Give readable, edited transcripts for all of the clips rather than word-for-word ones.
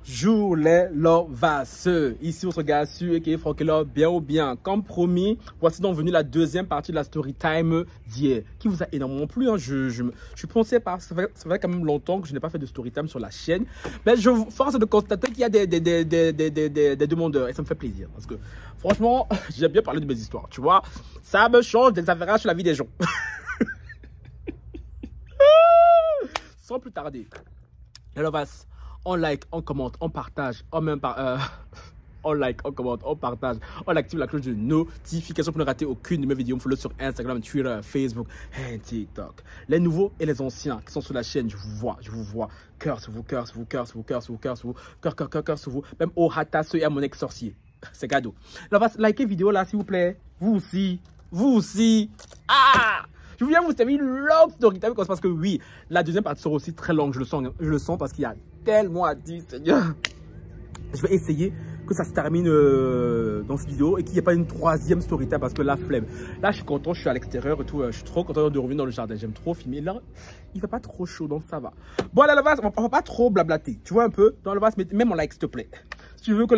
Bonjour les lovasseux, ici votre gars sûr qui est Frankelor, bien ou bien. Comme promis, voici donc venu la deuxième partie de la story time d'hier, qui vous a énormément plu. Hein. Je suis pensé par, ça fait quand même longtemps que je n'ai pas fait de story time sur la chaîne, mais je force de constater qu'il y a des demandeurs et ça me fait plaisir parce que franchement, j'aime bien parler de mes histoires, tu vois. Ça me change des affaires sur la vie des gens. Sans plus tarder, les lovas, on like, on commente, on partage, on like, on commente, on partage, on active la cloche de notification pour ne rater aucune de mes vidéos. On follow sur Instagram, Twitter, Facebook et TikTok. Les nouveaux et les anciens qui sont sur la chaîne, je vous vois. Cœur sur vous, cœur sur vous, cœur sur vous, cœur sur vous, cœur sur vous, cœur sur vous. Même au hatasso et à mon ex-sorcier. C'est cadeau. Là, likez vidéo là, s'il vous plaît. Vous aussi. Ah! Je viens vous terminer une longue story time parce que oui, la deuxième partie sera aussi très longue, je le sens parce qu'il y a tellement à dire, Seigneur. Je vais essayer que ça se termine dans cette vidéo et qu'il n'y ait pas une troisième story time parce que la flemme. Là, je suis content, je suis à l'extérieur et tout, je suis trop content de revenir dans le jardin. J'aime trop filmer. Là, il ne fait pas trop chaud, donc ça va. Bon, là, on va pas trop blablater. Tu vois un peu, dans le vase, mets mon like, s'il te plaît. Si tu veux que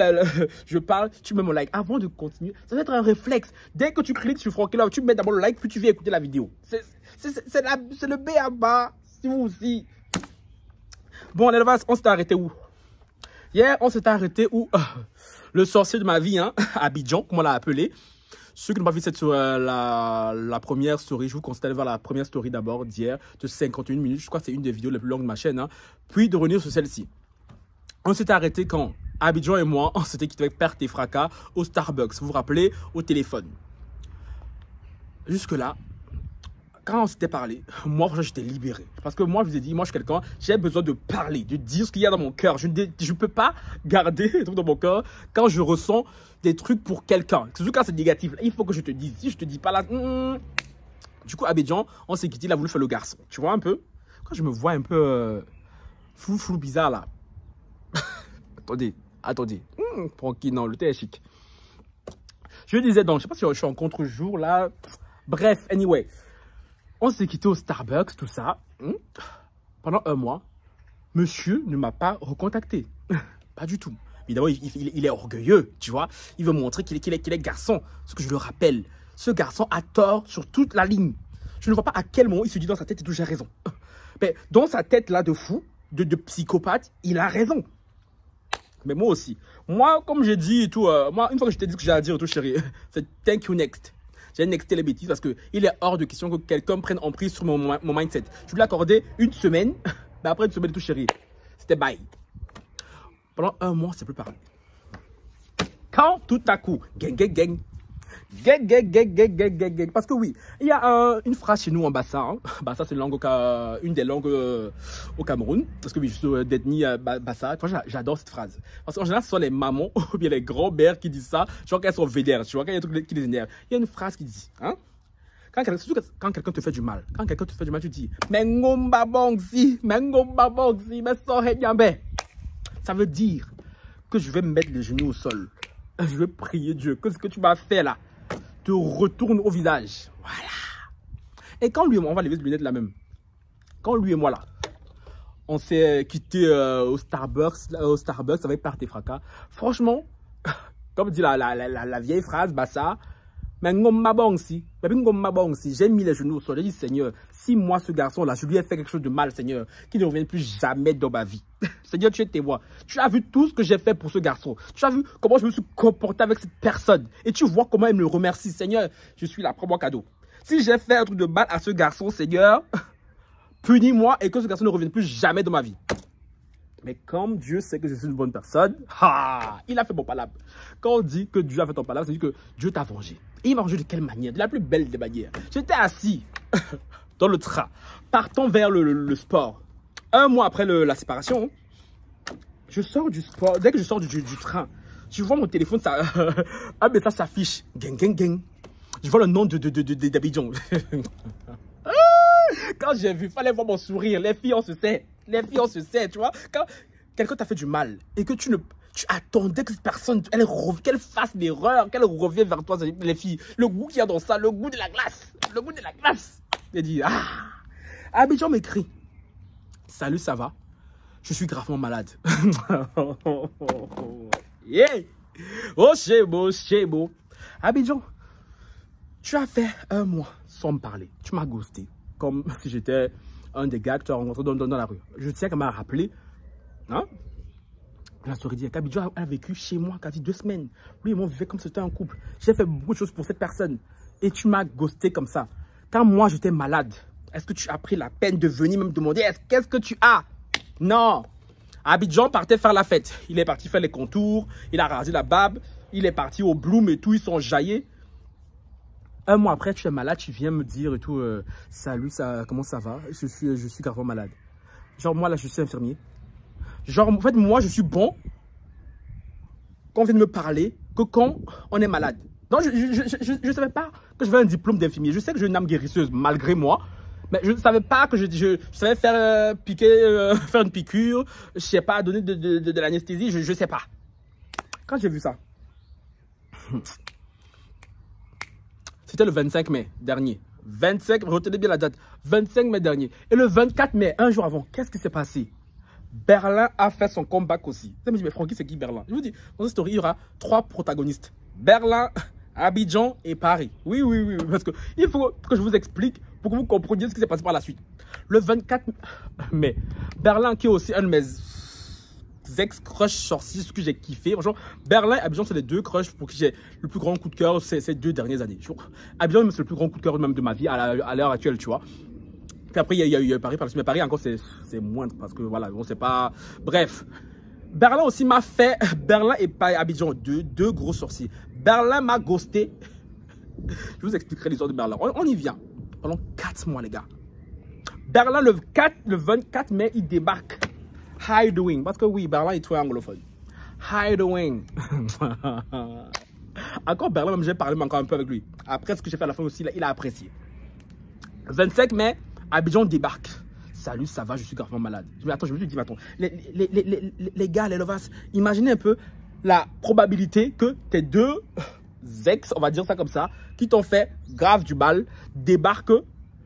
je parle, tu mets mon like. Avant de continuer, ça doit être un réflexe. Dès que tu cliques sur Frankelor, tu mets d'abord le like, puis tu viens écouter la vidéo. C'est le B à bas, si vous aussi. Bon, les lovas, on s'est arrêté où? Hier, on s'est arrêté où? Le sorcier de ma vie, hein, Abidjan, comme on l'a appelé. Ceux qui n'ont pas vu la première story, je vous conseille d'aller voir la première story d'abord d'hier, de 51 minutes. Je crois que c'est une des vidéos les plus longues de ma chaîne. Hein. Puis de revenir sur celle-ci. On s'est arrêté quand Abidjan et moi, on s'était quitté avec perte et fracas au Starbucks. Vous vous rappelez, au téléphone. Jusque-là, quand on s'était parlé, moi, j'étais libéré. Parce que moi, je vous ai dit, moi, je suis quelqu'un, j'ai besoin de parler, de dire ce qu'il y a dans mon cœur. Je ne peux pas garder des trucs dans mon cœur quand je ressens des trucs pour quelqu'un. Surtout quand c'est négatif. Il faut que je te dise. Si je te dis pas là... Du coup, Abidjan, on s'est quitté, il a voulu faire le garçon. Tu vois un peu? Quand je me vois un peu flou bizarre là. Attendez. Tranquille, non, le thé est chic. Je disais donc, je sais pas si je suis en contre-jour là. Bref, anyway. On s'est quitté au Starbucks, tout ça. Pendant un mois, monsieur ne m'a pas recontacté. Pas du tout. Évidemment, il est orgueilleux, tu vois. Il veut montrer qu'il est garçon. Ce que je le rappelle, ce garçon a tort sur toute la ligne. Je ne vois pas à quel moment il se dit dans sa tête et tout, j'ai raison. Mais dans sa tête là de fou, de psychopathe, il a raison. Mais moi aussi. Moi, comme j'ai dit et tout, moi, une fois que je t'ai dit ce que j'ai à dire et tout, chérie, c'est thank you next. J'ai nexté les bêtises parce qu'il est hors de question que quelqu'un prenne emprise sur mon mindset. Je lui ai accordé une semaine, mais après une semaine et tout, chérie, c'était bye. Pendant un mois, c'est plus parlé. Quand tout à coup, gang. Parce que oui, il y a une phrase chez nous en Bassa. Hein. Bassa, c'est une des langues au Cameroun. Parce que oui, je suis d'ethnie Bassa. J'adore cette phrase. Parce qu'en général, ce sont les mamans ou bien les grands-mères qui disent ça. Je vois qu'elles sont vénères. Tu vois, quand il y a des trucs qui les énervent. Il y a une phrase qui dit, hein, surtout quand quelqu'un te fait du mal. Quand quelqu'un te fait du mal, tu dis, mais ngomba bongsi, mais ça veut dire que je vais me mettre les genoux au sol. Je vais prier Dieu que ce que tu m'as fait là te retourne au visage. Voilà. Et quand lui et moi, on va lever les lunettes là même. Quand lui et moi là, on s'est quitté au Starbucks avec Perte et Fracas. Franchement, comme dit la vieille phrase, Bassa, mais j'ai mis les genoux au sol. J'ai dit, Seigneur, si moi, ce garçon-là, je lui ai fait quelque chose de mal, Seigneur, qu'il ne revienne plus jamais dans ma vie. Seigneur, tu es témoin. Tu as vu tout ce que j'ai fait pour ce garçon. Tu as vu comment je me suis comporté avec cette personne. Et tu vois comment elle me remercie. Seigneur, je suis là, prends-moi cadeau. Si j'ai fait un truc de mal à ce garçon, Seigneur, punis-moi et que ce garçon ne revienne plus jamais dans ma vie. Mais comme Dieu sait que je suis une bonne personne, il a fait mon palabre. Quand on dit que Dieu a fait ton palabre, c'est que Dieu t'a vengé. Et il m'a vengé de quelle manière? De la plus belle des manières. J'étais assis dans le train, partant vers le sport. Un mois après la séparation, je sors du sport. Dès que je sors du train, je vois mon téléphone, un message s'affiche. Gang. Je vois le nom d'Abidjan. Quand j'ai vu, il fallait voir mon sourire. Les filles, on se sait. Tu vois. Quand quelqu'un t'a fait du mal et que tu attendais que cette personne, qu'elle fasse l'erreur, qu'elle revienne vers toi, les filles. Le goût qu'il y a dans ça, le goût de la glace. J'ai dit, Abidjan m'écrit. Salut, ça va? je suis gravement malade. Yeah. Oh, c'est beau. Abidjan, tu as fait un mois sans me parler. Tu m'as ghosté. Comme si j'étais un des gars que tu as rencontré dans la rue. Je tiens qu'à m'a rappelé. Hein? La story dit qu'Abidjan a vécu chez moi quasi 2 semaines. Lui et moi, on vivait comme si c'était un couple. J'ai fait beaucoup de choses pour cette personne. Et tu m'as ghosté comme ça. Quand moi, j'étais malade, est-ce que tu as pris la peine de venir me demander qu'est-ce que tu as? Non. Abidjan partait faire la fête. Il est parti faire les contours. Il a rasé la barbe. Il est parti au Bloom et tout. Ils sont jaillés. Un mois après, tu es malade. Tu viens me dire et tout. Salut, comment ça va? Je suis gravement malade. Genre, moi, là, je suis infirmier. Genre, en fait, moi, je suis bon quand on vient de me parler que quand on est malade. Non, je ne savais pas que j'avais un diplôme d'infirmier. Je sais que j'ai une âme guérisseuse, malgré moi. Mais je ne savais pas que je savais faire faire une piqûre. Je ne sais pas donner de l'anesthésie. Je ne sais pas. Quand j'ai vu ça, c'était le 25 mai dernier. 25, retenez bien la date. 25 mai dernier. Et le 24 mai, un jour avant, qu'est-ce qui s'est passé? Berlin a fait son comeback aussi. Vous me dites, mais Francky, c'est qui Berlin? Je vous dis, dans cette story, il y aura 3 protagonistes. Berlin, Abidjan et Paris. Oui, parce qu'il faut que je vous explique pour que vous compreniez ce qui s'est passé par la suite. Le 24 mai, Berlin, qui est aussi un de mes ex-crushs sorciers, ce que j'ai kiffé. Franchement, Berlin et Abidjan, c'est les 2 crushs pour qui j'ai le plus grand coup de cœur ces 2 dernières années. Abidjan, c'est le plus grand coup de cœur même de ma vie à l'heure actuelle, tu vois. Puis après, il y a eu Paris, mais Paris encore, c'est moindre parce que voilà, on sait pas. Bref, Berlin aussi m'a fait. Berlin et Abidjan, deux gros sorciers. Berlin m'a ghosté. Je vous expliquerai l'histoire de Berlin. On y vient. Pendant 4 mois, les gars. Berlin, le 24 mai, il débarque. Hi doing. Parce que oui, Berlin est très anglophone. Hi doing. Encore Berlin, même j'ai parlé encore un peu avec lui. Après ce que j'ai fait à la fin aussi, il a apprécié. 25 mai, Abidjan débarque. Salut, ça va, je suis gravement malade. Mais attends, je me suis dit, attends, les gars, les lovas, imaginez un peu la probabilité que tes 2 ex, on va dire ça comme ça, qui t'ont fait grave du mal, débarquent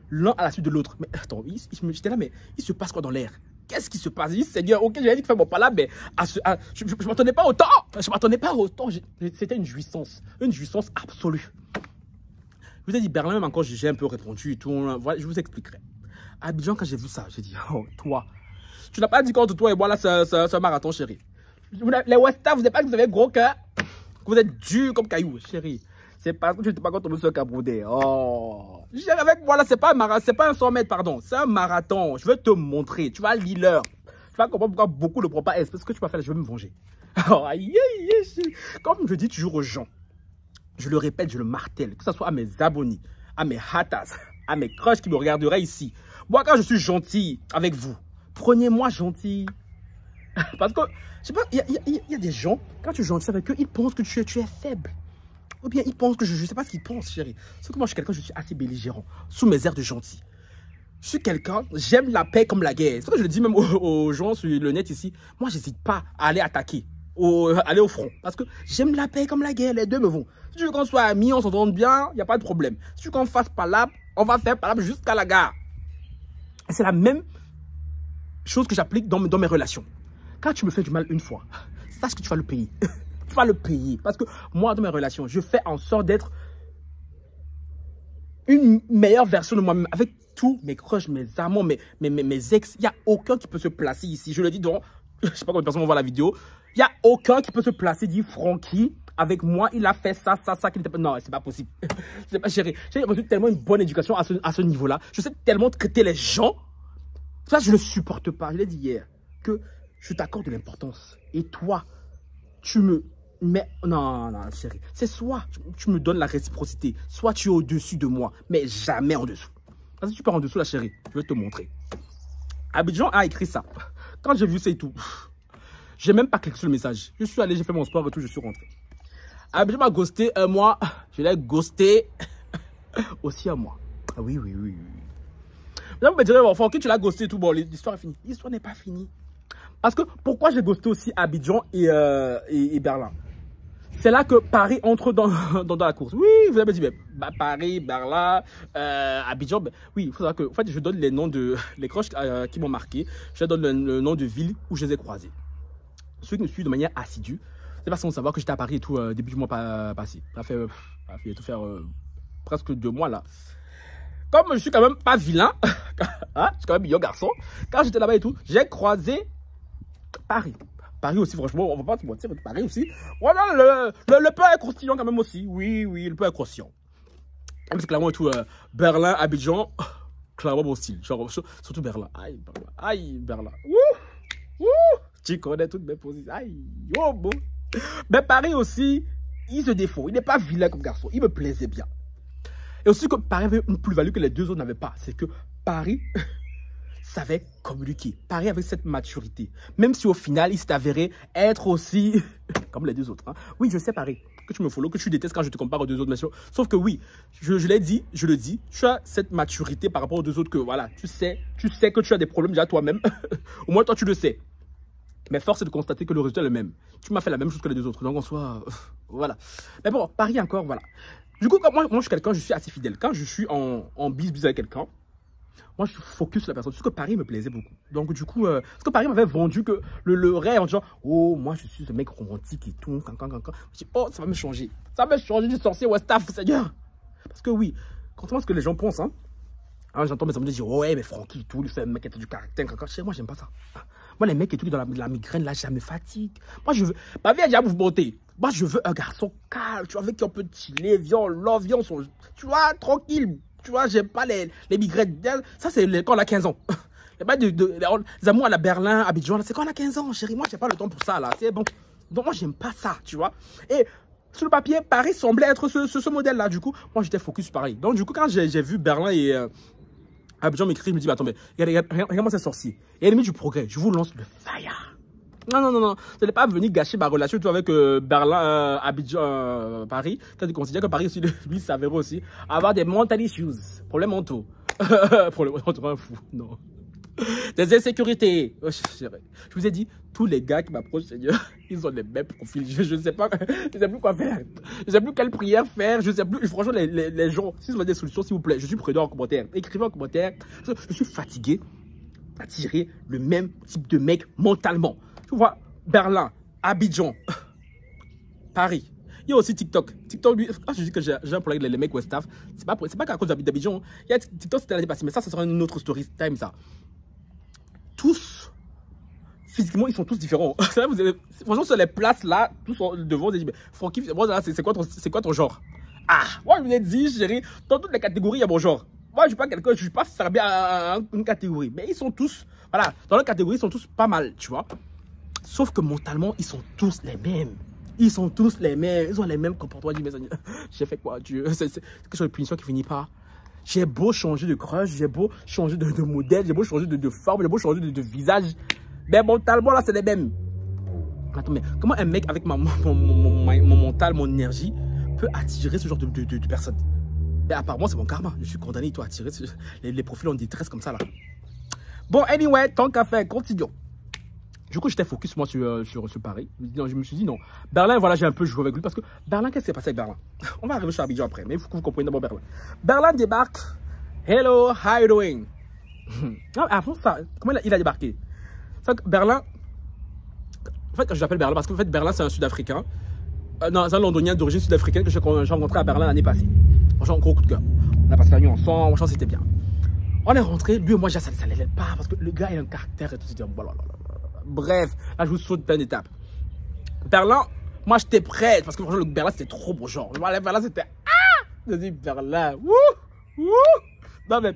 l'un à la suite de l'autre. Mais attends, j'étais là, mais il se passe quoi dans l'air? Qu'est-ce qui se passe? Il dit, Seigneur, ok, j'avais dit que faire mon pas là, mais je ne m'attendais pas autant. Je ne m'attendais pas autant. C'était une jouissance absolue. Je vous ai dit, Berlin, même encore, j'ai un peu répondu et tout. Voilà, je vous expliquerai. Abidjan, quand j'ai vu ça, j'ai dit, oh, toi, tu n'as pas dit qu'entre toi et moi, là, c'est un marathon, chérie. Les Westas, vous n'avez pas que vous avez gros cœur, que vous êtes dur comme caillou, chérie. C'est parce que tu n'étais pas contre le Caboudé. Oh, chérie, avec moi, là, c'est pas un 100 mètres, pardon. C'est un marathon. Je vais te montrer. Tu vas lire l'heure. Tu vas comprendre pourquoi beaucoup ne prennent pas S. Parce que tu vas faire, je vais me venger. Oh, comme je dis toujours aux gens, je le répète, je le martèle, que ce soit à mes abonnés, à mes haters, à mes crushs qui me regarderaient ici. Moi, quand je suis gentil avec vous, prenez-moi gentil. Parce que, je sais pas, il y a des gens, quand tu es gentil avec eux, ils pensent que tu es faible. Ou bien ils pensent que je ne sais pas ce qu'ils pensent, chérie. Sauf que moi, je suis quelqu'un, je suis assez belligérant, sous mes airs de gentil. Je suis quelqu'un, j'aime la paix comme la guerre. C'est ce que je le dis même aux gens sur le net ici. Moi, j'hésite pas à aller attaquer, aller au front. Parce que j'aime la paix comme la guerre, les deux me vont. Si tu veux qu'on soit amis, on s'entende bien, il n'y a pas de problème. Si tu veux qu'on fasse palabre, on va faire palabre jusqu'à la gare. C'est la même chose que j'applique dans mes relations. Quand tu me fais du mal une fois, sache que tu vas le payer. Tu vas le payer. Parce que moi, dans mes relations, je fais en sorte d'être une meilleure version de moi-même. Avec tous mes crushs, mes amants, mes ex, il n'y a aucun qui peut se placer ici. Je le dis donc, je ne sais pas combien de personnes vont voir la vidéo. Il n'y a aucun qui peut se placer, dit Francky, avec moi, il a fait ça, qui n'était pas... Non, c'est pas possible. C'est pas chérie. J'ai reçu tellement une bonne éducation à ce niveau-là. Je sais tellement traiter les gens. Ça, je ne le supporte pas. Je l'ai dit hier, que je t'accorde de l'importance. Et toi, tu me... Mais non, chérie. C'est soit tu me donnes la réciprocité, soit tu es au-dessus de moi, mais jamais en dessous. Parce que si tu pars en dessous, la chérie, je vais te montrer. Abidjan a écrit ça. Quand j'ai vu ça et tout, j'ai même pas cliqué sur le message. Je suis allé, j'ai fait mon sport et tout, je suis rentré. Abidjan m'a ghosté un mois. Je l'ai ghosté aussi un mois. Ah oui. Là, vous me direz, bon, ok, tu l'as ghosté et tout. Bon, l'histoire est finie. L'histoire n'est pas finie. Parce que pourquoi j'ai ghosté aussi Abidjan et Berlin? c'est là que Paris entre dans la course. Oui, vous avez dit, bah, Paris, Berlin, Abidjan. Bah, oui, il faut savoir que en fait, je donne les noms de les croches qui m'ont marqué. Je donne le nom de villes où je les ai croisés. Ceux qui me suivent de manière assidue, c'est pas sans savoir que j'étais à Paris et tout début du mois passé. Ça fait tout faire presque 2 mois là. Comme je suis quand même pas vilain, hein, je suis quand même un garçon. Quand j'étais là-bas et tout, j'ai croisé Paris. Paris aussi, franchement, on va pas se mentir, Paris aussi. Voilà, le pain est croustillant quand même aussi. Oui, le pain est croustillant. Même si clairement et tout, Berlin, Abidjan, clairement mon style. Genre, surtout Berlin. Aïe, Berlin. Ouh. Tu connais toutes mes positions. Aïe, oh bon. Mais Paris aussi, il se défaut. Il n'est pas vilain comme garçon. Il me plaisait bien. Et aussi que Paris avait une plus-value que les deux autres n'avaient pas. C'est que Paris savait communiquer. Paris avec cette maturité. Même si au final, il s'est avéré être aussi comme les deux autres. Hein. Oui, je sais Paris, que tu me follow, que tu détestes quand je te compare aux deux autres nations. Sauf que oui, je l'ai dit, je le dis, tu as cette maturité par rapport aux deux autres que voilà, tu sais que tu as des problèmes déjà toi-même. Au moins toi tu le sais. Mais force est de constater que le résultat est le même. Tu m'as fait la même chose que les deux autres. Donc en soi, voilà. Mais bon, Paris encore, voilà. Du coup, moi je suis quelqu'un, je suis assez fidèle. Quand je suis en bis avec quelqu'un, moi je suis focus sur la personne. Parce que Paris me plaisait beaucoup. Donc du coup, parce que Paris m'avait vendu que le rêve en disant, oh, moi je suis ce mec romantique et tout. Je dis, oh, ça va me changer. Ça va me changer du sorcier Westaf, Seigneur. Parce que oui, contrairement à ce que les gens pensent, hein. J'entends mes amis dire, ouais, mais Francky, tout, lui fait un mec qui a du caractère. Moi, j'aime pas ça. Moi, les mecs et tout dans la migraine, là, ça me fatigue. Moi, je veux. Ma vie a déjà mouvementé. Moi, je veux un garçon calme, tu vois, avec qui on peut chiller, viens, on love, viens, tu vois, tranquille. Tu vois, j'aime pas les migraines. Ça, c'est quand on a 15 ans. Les amours à la Berlin, Abidjan, c'est quand on a 15 ans, chérie. Moi, j'ai pas le temps pour ça, là. C'est bon. Donc, moi, j'aime pas ça, tu vois. Et sur le papier, Paris semblait être ce modèle-là. Du coup, moi, j'étais focus sur Paris. Donc, du coup, quand j'ai vu Berlin et Abidjan m'écrit, je me dis, bah, attends, mais regarde-moi ces sorciers. Et ennemi du progrès, je vous lance le fire. Non. Vous n'allez pas venir gâcher ma relation avec Berlin, Abidjan, Paris. Quand tu considères que Paris aussi, lui, s'avérait aussi avoir des mental issues, problèmes mentaux. Problèmes mentaux, un fou, non. Des insécurités. Oh, je vous ai dit, tous les gars qui m'approchent, Seigneur, ils ont les mêmes profils. Je ne sais pas, je sais plus quoi faire. Je ne sais plus quelle prière faire. Je ne sais plus. Franchement, les gens, si vous avez des solutions, s'il vous plaît, je suis preneur en commentaire. Écrivez en commentaire. Je suis fatigué d'attirer le même type de mec mentalement. Tu vois, Berlin, Abidjan, Paris. Il y a aussi TikTok. TikTok, lui, quand je dis que j'ai un problème avec les mecs Westaf, c'est pas qu'à cause d'Abidjan. Il y a TikTok, c'était l'année passée, mais ça sera une autre story time, ça. Tous, physiquement, ils sont tous différents. Franchement, sur les places là, tous sont devant, on dit, mais Francky, c'est quoi ton genre? Ah, moi, je vous ai dit, chérie, dans toutes les catégories, il y a mon genre. Moi, je suis pas quelqu'un, je suis pas fermé à une catégorie. Mais ils sont tous, voilà, dans leur catégorie, ils sont tous pas mal, tu vois. Sauf que mentalement, ils sont tous les mêmes. Ils sont tous les mêmes. Ils ont les mêmes comportements. J'ai fait quoi, Dieu? C'est quelque chose de punition qui finit pas. J'ai beau changer de crush, j'ai beau changer de modèle, j'ai beau changer de forme, j'ai beau changer de visage. Mais mentalement, là, c'est les mêmes. Attends, mais comment un mec avec mon mental, mon énergie, peut attirer ce genre de personnes? Mais apparemment, c'est mon karma. Je suis condamné, toi, à attirer les profils en détresse comme ça, là. Bon, anyway, tant qu'à faire, continuons. Du coup, j'étais focus, moi, sur Paris. Je me suis dit, non. Berlin, voilà, j'ai un peu joué avec lui. Parce que Berlin, qu'est-ce qui s'est passé avec Berlin? On va arriver sur Abidjan après. Mais il faut que vous compreniez d'abord Berlin. Berlin débarque. Hello, how you doing? Non, avant ça, comment il a débarqué? Berlin, en fait, je l'appelle Berlin parce qu'en fait, Berlin, c'est un Sud-Africain. Non, c'est un Londonien d'origine sud-africaine que j'ai rencontré à Berlin l'année passée. Franchement, gros coup de cœur. On a passé la nuit ensemble, franchement, c'était bien. On est rentré, lui et moi, ça n'allait pas parce que le gars, il a un caractère et tout. Bref, là, je vous saute plein d'étapes. Berlin, moi, j'étais prête parce que franchement, le Berlin, c'était trop beau genre. Berlin, c'était... Ah! Je dis Berlin, wouh! Non, mais...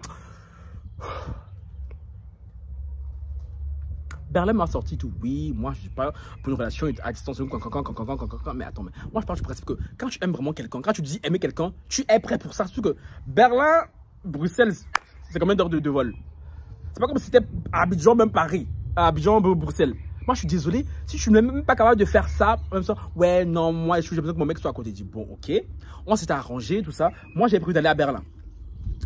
Berlin m'a sorti tout. Oui, moi, je suis pas pour une relation à distance. Mais attends, mais moi, je parle du principe que quand tu aimes vraiment quelqu'un, quand tu dis aimer quelqu'un, tu es prêt pour ça. Surtout que Berlin, Bruxelles, c'est combien d'heures de vol? C'est pas comme si c'était Abidjan, même Paris. Abidjan, Bruxelles. Moi, je suis désolé. Si je suis même pas capable de faire ça, même ça, ouais, non, moi, j'ai besoin que mon mec soit à côté. Je dis, bon, ok. On s'était arrangé, tout ça. Moi, j'ai prévu d'aller à Berlin.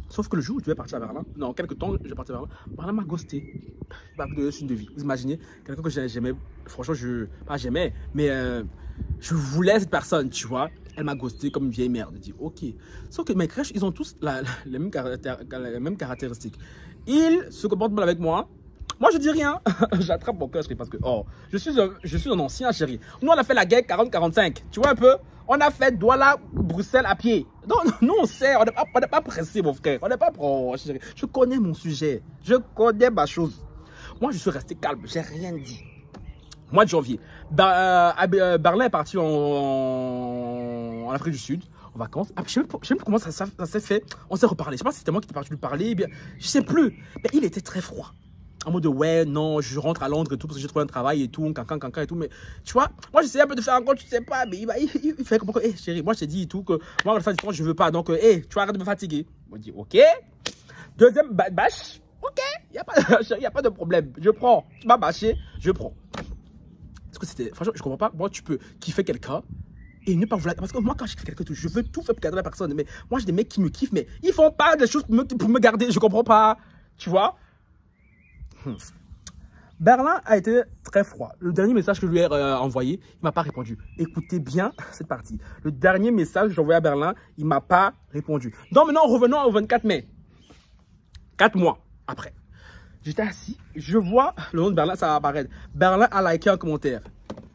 Sauf que le jour où je devais partir à Berlin, non, quelques temps, je vais partir à Berlin, Berlin m'a ghosté. Il m'a donné une de vie. Vous imaginez, quelqu'un que j'aimais, franchement, pas j'aimais, mais je voulais cette personne, tu vois. Elle m'a ghosté comme une vieille merde. Je dis, ok. Sauf que mes crèches, ils ont tous les mêmes caractéristiques. Ils se comportent mal avec moi. Moi, je dis rien. J'attrape mon cœur parce que, oh, je suis un ancien, chéri. Nous, on a fait la guerre 40-45. Tu vois un peu? On a fait Douala-Bruxelles à pied. Donc, nous, on sait. On n'est pas pressé, mon frère. On n'est pas pro, chéri. Je connais mon sujet. Je connais ma chose. Moi, je suis resté calme. J'ai rien dit. Mois de janvier. Berlin est parti en Afrique du Sud, en vacances. Ah, je ne sais plus comment ça s'est fait. On s'est reparlé. Je ne sais pas si c'était moi qui t'ai parti lui parler. Eh bien, je ne sais plus. Mais il était très froid. En mode de ouais, non, je rentre à Londres et tout parce que j'ai trouvé un travail et tout, cancan et tout. Mais tu vois, moi j'essayais un peu de faire encore, tu sais pas, mais il fait comme hey, chérie, moi je t'ai dit et tout que moi le faire je veux pas. Donc, hey, tu arrêtes de me fatiguer. On dit ok. Deuxième bâche, ok, il n'y a pas de problème. Je prends. Tu m'as bâché, je prends. Parce que c'était, franchement, je comprends pas. Moi, tu peux kiffer quelqu'un et ne pas vouloir. Parce que moi, quand je kiffe quelqu'un, je veux tout faire pour garder la personne. Mais moi, j'ai des mecs qui me kiffent, mais ils font pas des choses pour me garder. Je comprends pas. Tu vois? Berlin a été très froid. Le dernier message que je lui ai envoyé, il m'a pas répondu. Écoutez bien cette partie. Le dernier message que j'ai envoyé à Berlin, il m'a pas répondu. Donc maintenant, revenons au 24 mai. 4 mois après. J'étais assis, je vois le nom de Berlin, ça va apparaître. Berlin a liké un commentaire,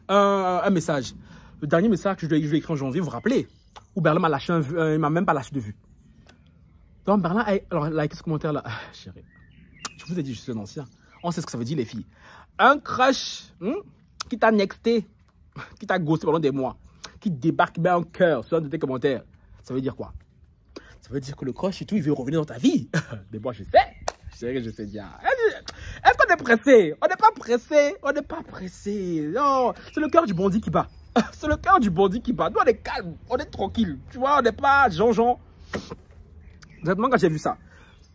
un message. Le dernier message que je lui ai écrit en janvier, vous vous rappelez? Où Berlin m'a lâché il m'a même pas lâché de vue. Donc Berlin a liké ce commentaire-là. Ah, chérie, je vous ai dit, je suis un ancien. On sait ce que ça veut dire, les filles. Un crush qui t'a nexté, qui t'a ghosté pendant des mois, qui débarque, met un cœur sur un de tes commentaires. Ça veut dire quoi? Ça veut dire que le crush et tout, il veut revenir dans ta vie. Mais moi, je sais. Je sais bien. Est-ce qu'on est pressé? On n'est pas pressé. On n'est pas pressé. Non, c'est le cœur du bandit qui bat. C'est le cœur du bandit qui bat. Nous, on est calme. On est tranquille. Tu vois, on n'est pas Jean-Jean. Exactement quand j'ai vu ça.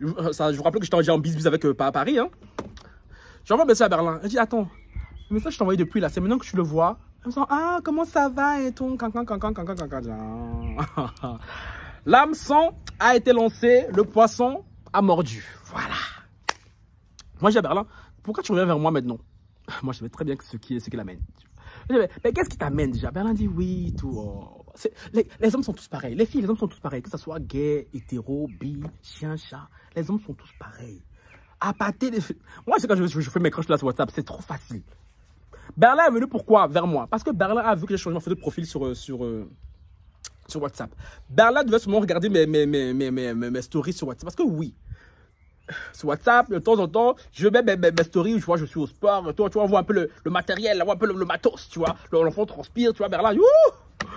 Je vous rappelle que j'étais déjà en bis avec Paris. Hein. J'envoie un message à Berlin. Je dis, attends, le message que je t'ai envoyé depuis là, c'est maintenant que tu le vois. Je me sens, ah, comment ça va et tout. L'hameçon a été lancé. Le poisson a mordu. Voilà. Moi, j'ai à Berlin, pourquoi tu reviens vers moi maintenant? Moi, je savais très bien ce qui l'amène. Mais qu'est-ce qui t'amène déjà? Berlin dit oui, tout. Oh. Les hommes sont tous pareils. Les filles, les hommes sont tous pareils. Que ce soit gay, hétéro, bi, chien, chat. Les hommes sont tous pareils. À pâter des... Moi, c'est quand je fais mes crushs là sur WhatsApp, c'est trop facile. Berlin est venu pourquoi vers moi? Parce que Berlin a vu que j'ai changé ma photo de profil sur WhatsApp. Berlin devait sûrement regarder mes stories sur WhatsApp. Parce que oui, sur WhatsApp, de temps en temps, je mets mes stories où tu vois, je suis au sport. Toi, tu vois, on voit un peu le matériel, on voit un peu le matos, tu vois. L'enfant transpire, tu vois, Berlin,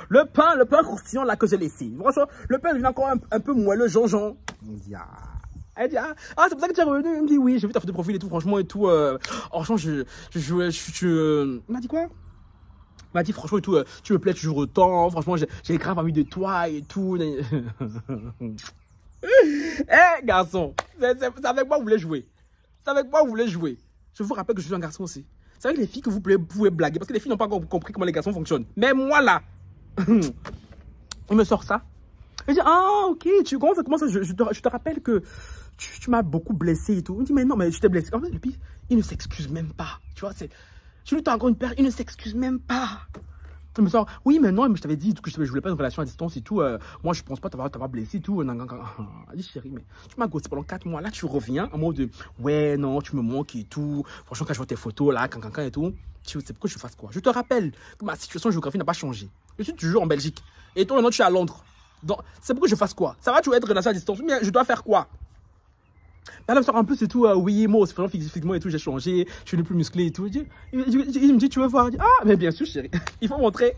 le pain croustillant là que j'ai laissé. Franchement, le pain devient encore un peu moelleux, Jean-Jean. On dit, ah. Elle dit, ah, c'est pour ça que tu es revenu. Elle me dit, oui, j'ai vu ta photo de profil et tout, franchement, et tout. Franchement, il m'a dit quoi? Il m'a dit, franchement, et tout, tu me plais toujours autant. Franchement, j'ai grave envie de toi et tout. Eh, garçon, c'est avec moi que vous voulez jouer. C'est avec moi que vous voulez jouer. Je vous rappelle que je suis un garçon aussi. C'est avec les filles que vous pouvez blaguer. Parce que les filles n'ont pas encore compris comment les garçons fonctionnent. Mais moi, là, il me sort ça. Il dit, ah, ok, comment ça, je te rappelle que tu m'as beaucoup blessé et tout. Il me dit, mais non, mais je t'ai blessé. En fait, et puis, il ne s'excuse même pas. Tu vois, je lui tends encore une paire, il ne s'excuse même pas. Il me sort, oui, mais non, mais je t'avais dit que je voulais pas une relation à distance et tout. Moi, je pense pas t'avoir blessé et tout. Il dit, chérie, mais tu m'as ghosté pendant 4 mois. Là, tu reviens en mode de, ouais, non, tu me manques et tout. Franchement, quand je vois tes photos là, et tout, c'est pour que je fasse quoi? Je te rappelle que ma situation géographique n'a pas changé. Je suis toujours en Belgique. Et toi, maintenant, tu es à Londres. Donc, c'est pour que je fasse quoi? Ça va, tu vas être relation à distance. Mais je dois faire quoi? Là, me sort en plus et tout, oui, moi, physiquement et tout, j'ai changé, je suis plus musclé et tout. Il me dit, tu veux voir? Ah, mais bien sûr, chérie. Il faut montrer.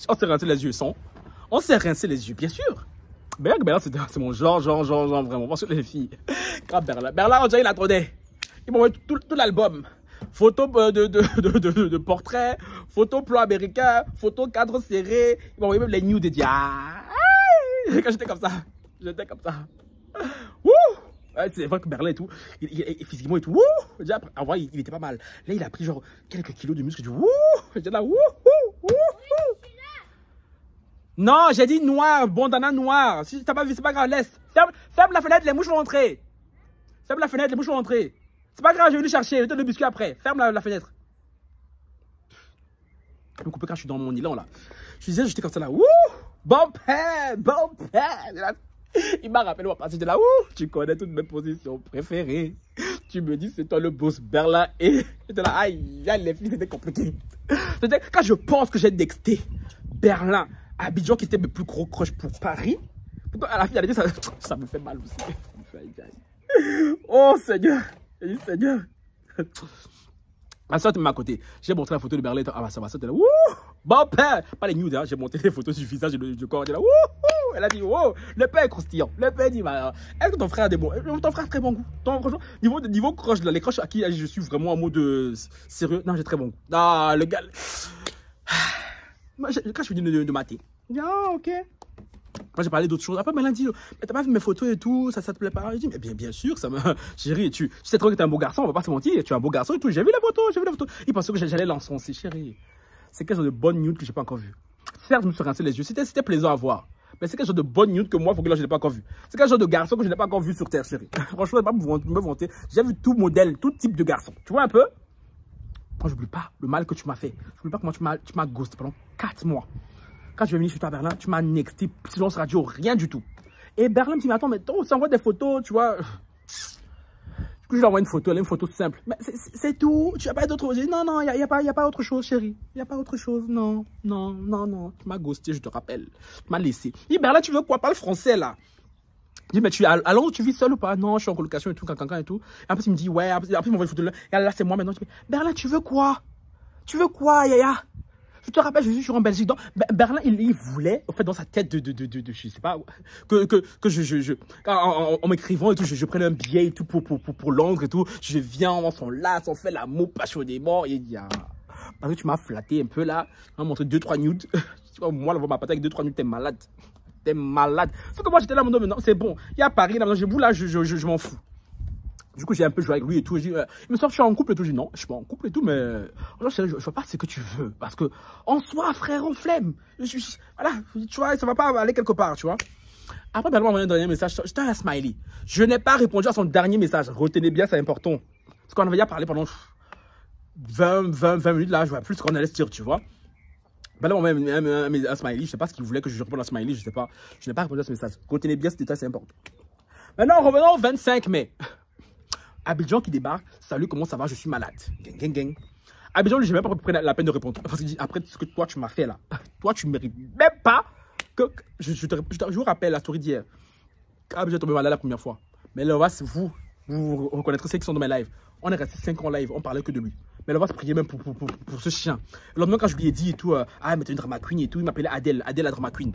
On s'est rincé les yeux, on s'est rincé les yeux, bien sûr. Berlin, c'est mon genre, vraiment. Parce que les filles, quand Berlin, on dirait, il attendait. Il m'a envoyé tout l'album. Photo de portrait, photo plan américain, photo cadre serré. Il m'a envoyé même les news de dire, quand j'étais comme ça. Wouh! C'est vrai que Berlin et tout, physiquement et tout, déjà, avant, il était pas mal. Là, il a pris genre quelques kilos de muscles. J'étais là, Non, j'ai dit noir, bandana noir. Si t'as pas vu, c'est pas grave, laisse. Ferme la fenêtre, les mouches vont entrer. Ferme la fenêtre, les mouches vont entrer. C'est pas grave, je vais venir chercher, je vais te donner le biscuit après. Ferme la fenêtre. Je me couper quand je suis dans mon élan là. Je disais, j'étais comme ça là. Wouh! Bon père, bon père. Il m'a rappelé moi parce que j'étais là. Ouh! Tu connais toutes mes positions préférées. Tu me dis, c'est toi le boss Berlin. Et j'étais là, aïe, les filles, c'était compliqué. Quand je pense que j'ai nexté Berlin, Abidjan qui était mes plus gros crush pour Paris, à la fin, elle a dit, ça me fait mal aussi. Ça me fait aïe, aïe. Oh Seigneur, Seigneur. Ma soeur était à côté. J'ai montré la photo de Berlin. Ah, bah, ça va, ça était là. Wouh! Bon père! Pas les nudes, hein. J'ai montré les photos du visage et du corps. Elle est là. Wouh! Elle a dit, wow! Le père est croustillant. Le père dit, bah, est-ce que ton frère a des bons? Ton frère a très bon goût. Franchement, niveau croche, là, les croches à qui je suis vraiment en mode sérieux. Non, j'ai très bon goût. Ah, le gars. Moi, quand je suis venu de mater, il dit, ah, ok. Moi, j'ai parlé d'autres choses. Après, Berlin dit, mais t'as pas vu mes photos et tout, ça te plaît pas? Je dis, mais bien sûr, ça me. Chérie, tu sais trop que t'es un beau garçon, on va pas se mentir, tu es un beau garçon et tout. J'ai vu la photo. Il pensait que j'allais l'enfoncer, chérie. C'est quelque chose de bonne nude que j'ai pas encore vu. Certes, je me suis rincé les yeux, c'était plaisant à voir. Mais c'est quelque chose de bonne nude que moi, il faut que là, je n'ai pas encore vu. C'est quelque chose de garçon que je n'ai pas encore vu sur Terre, chérie. Franchement, je ne vais pas me vanter. J'ai vu tout modèle, tout type de garçon. Tu vois un peu? Moi, j'oublie pas le mal que tu m'as fait. J'oublie pas comment tu m'as ghosté pendant 4 mois. Quand je vais venir chez toi à Berlin, tu m'as nexté, silence radio, rien du tout. Et Berlin me dit, mais attends, mais on s'envoie des photos, tu vois. Du coup, je lui envoie une photo simple. Mais c'est tout, tu n'as pas d'autre chose. Non, il n'y a pas autre chose, chérie. Il n'y a pas autre chose, non. Tu m'as ghosté, je te rappelle. Tu m'as laissé. Il dit, Berlin, tu veux quoi? Parle français, là. Je dis, mais à Londres, tu vis seul ou pas? Non, je suis en colocation et tout, cancan et tout. Et après, il me dit, ouais, après, il m'envoie une photo de là. Et là, c'est moi maintenant. Je dis, Berlin, tu veux quoi? Tu veux quoi, Yaya? Je te rappelle, je suis en Belgique. Donc, Berlin, il voulait, en fait, dans sa tête je sais pas, en m'écrivant et tout, je prenne un billet et tout pour Londres et tout. Je viens, on s'enlace, on fait l'amour passionnément. Et il dit, ah, parce que tu m'as flatté un peu là. Tu m'as montré 2-3 nudes. Moi, là, on va m'appâter avec 2-3 nudes, t'es malade. T'es malade. Sauf que moi, j'étais là, maintenant, c'est bon. Il y a Paris, là, maintenant, là, je m'en fous. Du coup, j'ai un peu joué avec lui et tout. Il me sort, je suis en couple et tout. Je dis non, je suis pas en couple et tout, mais je vois pas ce que tu veux. Parce que, en soi, frère, on flemme. Voilà, tu vois, ça va pas aller quelque part, tu vois. Après, ben, il m'a envoyé un dernier message. J'étais un smiley. Je n'ai pas répondu à son dernier message. Retenez bien, c'est important. Parce qu'on avait déjà parlé pendant 20 minutes, là, je vois plus ce qu'on allait se dire, tu vois. Ben là, on m'a envoyé un smiley. Je sais pas ce qu'il voulait que je réponde à smiley, je sais pas. Je n'ai pas répondu à ce message. Retenez bien ce détail, c'est important. Maintenant, revenons au 25 mai. Abidjan qui débarque, salut, comment ça va, je suis malade. Gang. Abidjan, lui, j'ai même pas pris la peine de répondre. Parce qu'il dit, après ce que toi, tu m'as fait là, toi, tu ne mérites même pas que. Je vous rappelle la story d'hier. Abidjan est tombé malade la première fois. Mais là, vous reconnaîtrez ceux qui sont dans mes lives. On est resté 5 ans en live, on parlait que de lui. Mais là, on va se prier même pour ce chien. Le lendemain, quand je lui ai dit et tout, ah, mais t'es une drama queen et tout, il m'appelait Adèle la drama queen.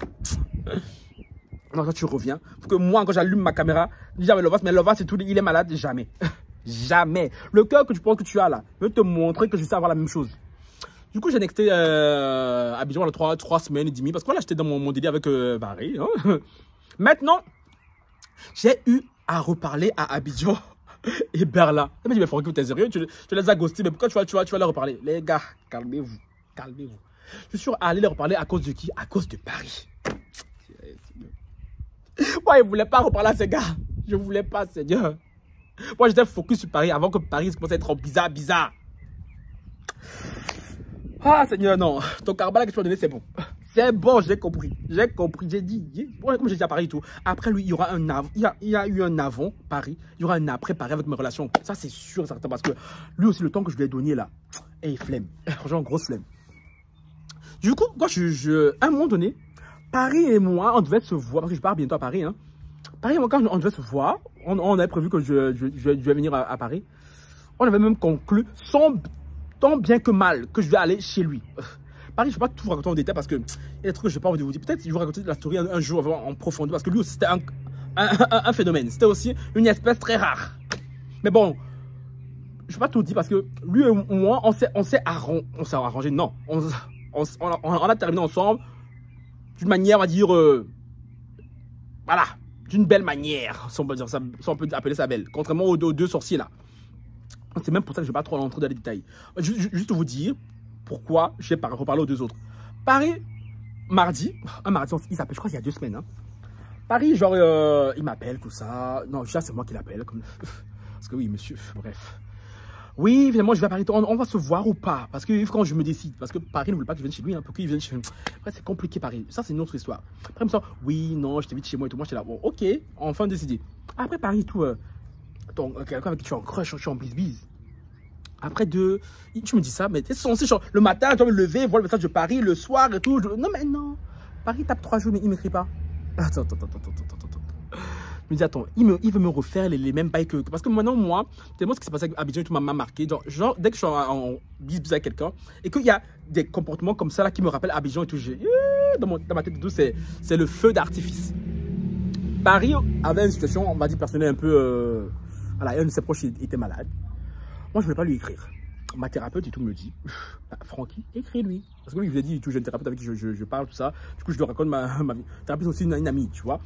Non, quand tu reviens, faut que moi, quand j'allume ma caméra, je dis, mais Lovas, c'est tout, il est malade, jamais. Jamais. Le cœur que tu penses que tu as là, je veux te montrer que je sais avoir la même chose. Du coup, j'ai nexté Abidjan pendant 3 semaines et demie, parce que là, j'étais dans mon délire avec Paris. Hein. Maintenant, j'ai eu à reparler à Abidjan et Berlin. Elle m'a dit, mais Francky, t'es sérieux, tu les as ghostés, mais pourquoi tu vas leur reparler? Les gars, calmez-vous. Je suis allé leur reparler à cause de qui? À cause de Paris. Moi, je ne voulais pas reparler à ces gars. Je ne voulais pas, Seigneur. Moi, j'étais focus sur Paris avant que Paris commence à être bizarre. Ah, Seigneur, non. Ton carbala que tu m'as donné, c'est bon. C'est bon, j'ai compris. J'ai dit. Comme j'ai dit à Paris et tout. Après, lui, il y aura un avant. Il y a eu un avant Paris. Il y aura un après Paris avec mes relations. Ça, c'est sûr, certain. Parce que lui aussi, le temps que je lui ai donné là, et flemme. Franchement, grosse flemme. Du coup, quand à un moment donné, Paris et moi, on devait se voir, parce que je pars bientôt à Paris. Hein. Paris et moi, quand on devait se voir, on avait prévu que je vais venir à Paris. On avait même conclu, tant bien que mal, que je vais aller chez lui. Paris, je ne vais pas tout vous raconter en détail parce que il y a des trucs que je n'ai pas envie de vous dire. Peut-être que je vais vous raconter la story un jour en profondeur parce que lui aussi, c'était un phénomène. C'était aussi une espèce très rare. Mais bon, je ne vais pas tout dire parce que lui et moi, on s'est arrangé. Non, on a terminé ensemble. D'une manière, on va dire, voilà, d'une belle manière, si on peut appeler ça belle, contrairement aux 2 sorciers là. C'est même pour ça que je ne vais pas trop rentrer dans les détails. Juste vous dire pourquoi j'ai reparlé aux 2 autres. Paris, un mardi, il s'appelle, je crois qu'il y a 2 semaines, hein. Paris, genre, il m'appelle, tout ça. Non, déjà, c'est moi qui l'appelle. Comme... Parce que oui, monsieur, bref. Oui, évidemment, je vais à Paris. On va se voir ou pas? Parce que quand je me décide, parce que Paris ne veut pas que je vienne chez lui, hein, pour qu'il vienne chez lui. Après, c'est compliqué, Paris. Ça, c'est une autre histoire. Après, il me dit, oui, non, je t'invite chez moi et tout. Moi, j'étais là, bon, ok, enfin décidé. Après, Paris, tout, quelqu'un avec qui tu es en crush, tu es en bis-bis. Après tu me dis ça, mais t'es censé, genre, le matin, tu dois me lever, voir le message de Paris, le soir et tout. Non, mais non. Paris tape 3 jours, mais il ne m'écrit pas. Attends. Je me dis, attends, il veut me refaire les mêmes bails que... Parce que maintenant, moi, tellement ce qui s'est passé avec Abidjan et tout m'a marqué. Genre, dès que je suis en bis avec quelqu'un et qu'il y a des comportements comme ça là qui me rappellent Abidjan et tout, dans ma tête et tout, c'est le feu d'artifice. Paris avait une situation, on m'a dit, personnelle un peu... voilà, un de ses proches était malade. Moi, je ne voulais pas lui écrire. Ma thérapeute et tout me dit, Francky, écris-lui. Parce que lui, il vous a dit, j'ai une thérapeute avec qui je parle, tout ça. Du coup, je lui raconte ma vie. Thérapeute aussi une amie, tu vois.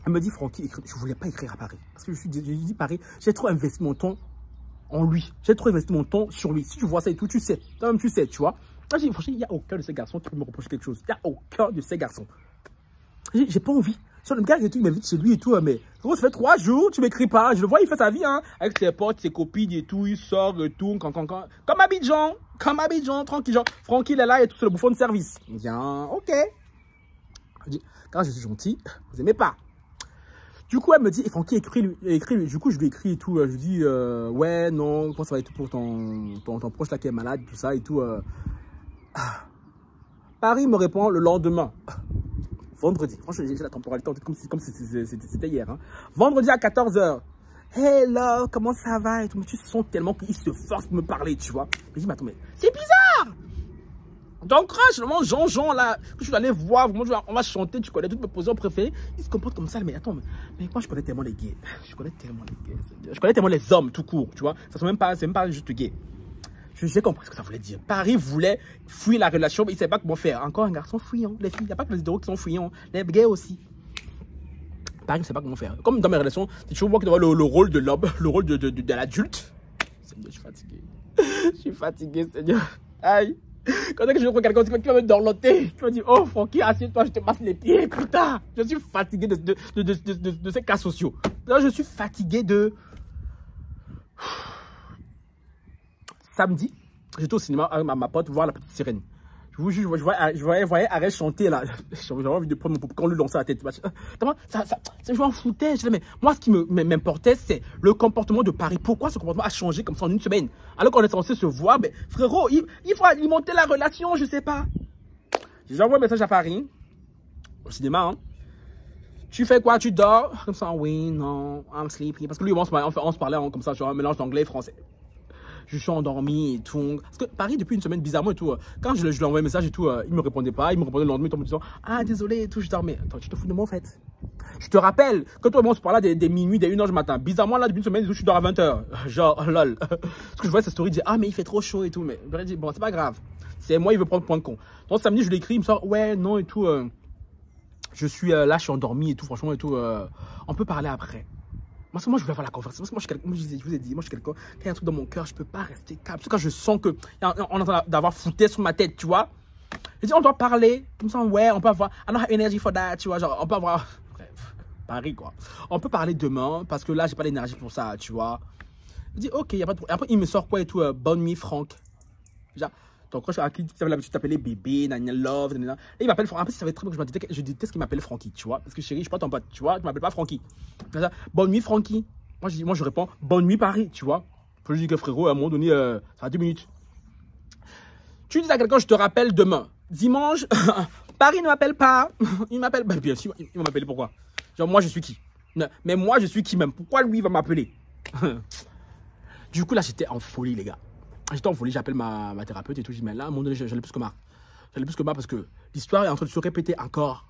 Elle me dit, Francky, écris. Je ne voulais pas écrire à Paris. Parce que je dis, Paris, j'ai trop investi mon temps en lui. J'ai trop investi mon temps sur lui. Si tu vois ça et tout, tu sais. Toi-même, tu sais, tu vois. Moi, j'ai dit, franchement, il n'y a aucun de ces garçons qui peut me reprocher quelque chose. Il n'y a aucun de ces garçons. J'ai pas envie. Sur le gars et tout, il m'invite chez lui et tout, mais gros, ça fait 3 jours, tu m'écris pas. Je le vois, il fait sa vie, hein, avec ses potes, ses copines et tout, il sort et tout, comme Abidjan, tranquille, genre, Francky, il est là et tout, c'est le bouffon de service. Il dit, ok. Je dis, quand je suis gentil, vous aimez pas. Du coup, elle me dit, et Francky, écris-lui. Du coup, je lui écris et tout, je lui dis, ouais, non, comment ça va être pour ton proche là qui est malade, tout ça et tout. Paris me répond le lendemain. Vendredi, franchement, j'ai la temporalité comme si c'était hier. Hein. Vendredi à 14 h. Hello, comment ça va? Et tout. Mais tu sens tellement qu'il se force pour me parler, tu vois. Je dis, mais attends, mais c'est bizarre! Donc, crush, Jean, là, que je suis allé voir, on va chanter, tu connais toutes mes positions préférées. Il se comporte comme ça, mais attends, mais moi, je connais tellement les gays. Je connais tellement les hommes, tout court, tu vois. Ça, c'est même pas juste gay. J'ai compris ce que ça voulait dire. Paris voulait fuir la relation, mais il ne savait pas comment faire. Encore un garçon fuyant. Les filles, il n'y a pas que les hétéros qui sont fuyants. Les gays aussi. Paris ne sait pas comment faire. Comme dans mes relations, c'est toujours moi qui dois avoir le rôle de l'homme, le rôle de l'adulte. Seigneur, je suis fatigué. Je suis fatigué, Seigneur. Aïe. Quand je vois quelqu'un qui va me dorloter, tu vas dire, oh, Francky, assieds-toi, je te masse les pieds. Putain, je suis fatigué de ces cas sociaux. Là, je suis fatigué de... Samedi, j'étais au cinéma avec ma pote voir La Petite Sirène. Je vous jure, je voyais Arrête chanter là. J'avais envie de prendre mon popcorn, lui lancer la tête. Je m'en foutais. Mais moi, ce qui m'importait, c'est le comportement de Paris. Pourquoi ce comportement a changé comme ça en une semaine? Alors qu'on est censé se voir, mais frérot, il faut alimenter la relation, je sais pas. J'ai envoyé un message à Paris, au cinéma. Hein. Tu fais quoi? Tu dors? Comme ça, oui, non, I'm sleepy. Parce que lui, on se parlait comme ça, genre un mélange d'anglais et français. Je suis endormi et tout. Parce que Paris, depuis une semaine, bizarrement et tout, quand je lui envoyais un message et tout, il me répondait pas. Il me répondait le lendemain en me disant, ah, désolé et tout, je dormais. Attends, tu te fous de moi en fait? Je te rappelle, quand toi et moi on se parlait des minuit, des 1 h du matin. Bizarrement, là, depuis une semaine, je dors à 20 h. Genre, lol. Parce que je voyais cette story, je disais, ah, mais il fait trop chaud et tout. Mais je dis, bon, c'est pas grave. C'est moi, il veut prendre point de con. Donc samedi, je lui écris, il me sort, ouais, non et tout. Je suis là, je suis endormi et tout, franchement et tout. On peut parler après. Moi, je voulais avoir la conversation. Moi, je vous ai dit, moi, je suis quelqu'un, quand il y a un truc dans mon cœur, je ne peux pas rester calme. Parce que quand je sens qu'on est en train d'avoir fouté sur ma tête, tu vois. Je dis, on doit parler. Comme ça, ouais, on peut avoir. I don't have energy for that, tu vois. Genre, on peut avoir. Bref, Paris, quoi. On peut parler demain, parce que là, j'ai pas l'énergie pour ça, tu vois. Je dis, ok, il n'y a pas de problème. Après, il me sort quoi et tout, bonne nuit, Franck. Genre, ton crush à qui tu avais l'habitude de t'appeler bébé, nana love, nana. Et il m'appelle Francky. Après, ça savait très bien que je déteste qu'il m'appelle Francky, tu vois. Parce que chérie, je suis pas ton pote, tu vois. Tu m'appelles pas Francky. Bonne nuit, Francky. Moi, je réponds, bonne nuit, Paris, tu vois. Je dis que frérot, à un moment donné, ça a 2 minutes. Tu dis à quelqu'un, je te rappelle demain. Dimanche, Paris ne m'appelle pas. Il m'appelle, bah, bien sûr, il va m'appeler pourquoi? Genre, moi, je suis qui? Mais moi, je suis qui même? Pourquoi lui, il va m'appeler? Du coup, là, j'étais en folie, les gars. J'étais en folie, j'appelle ma thérapeute et tout. Je dis, mais là, à un moment donné, j'allais plus que marre. J'allais plus que marre parce que l'histoire est en train de se répéter encore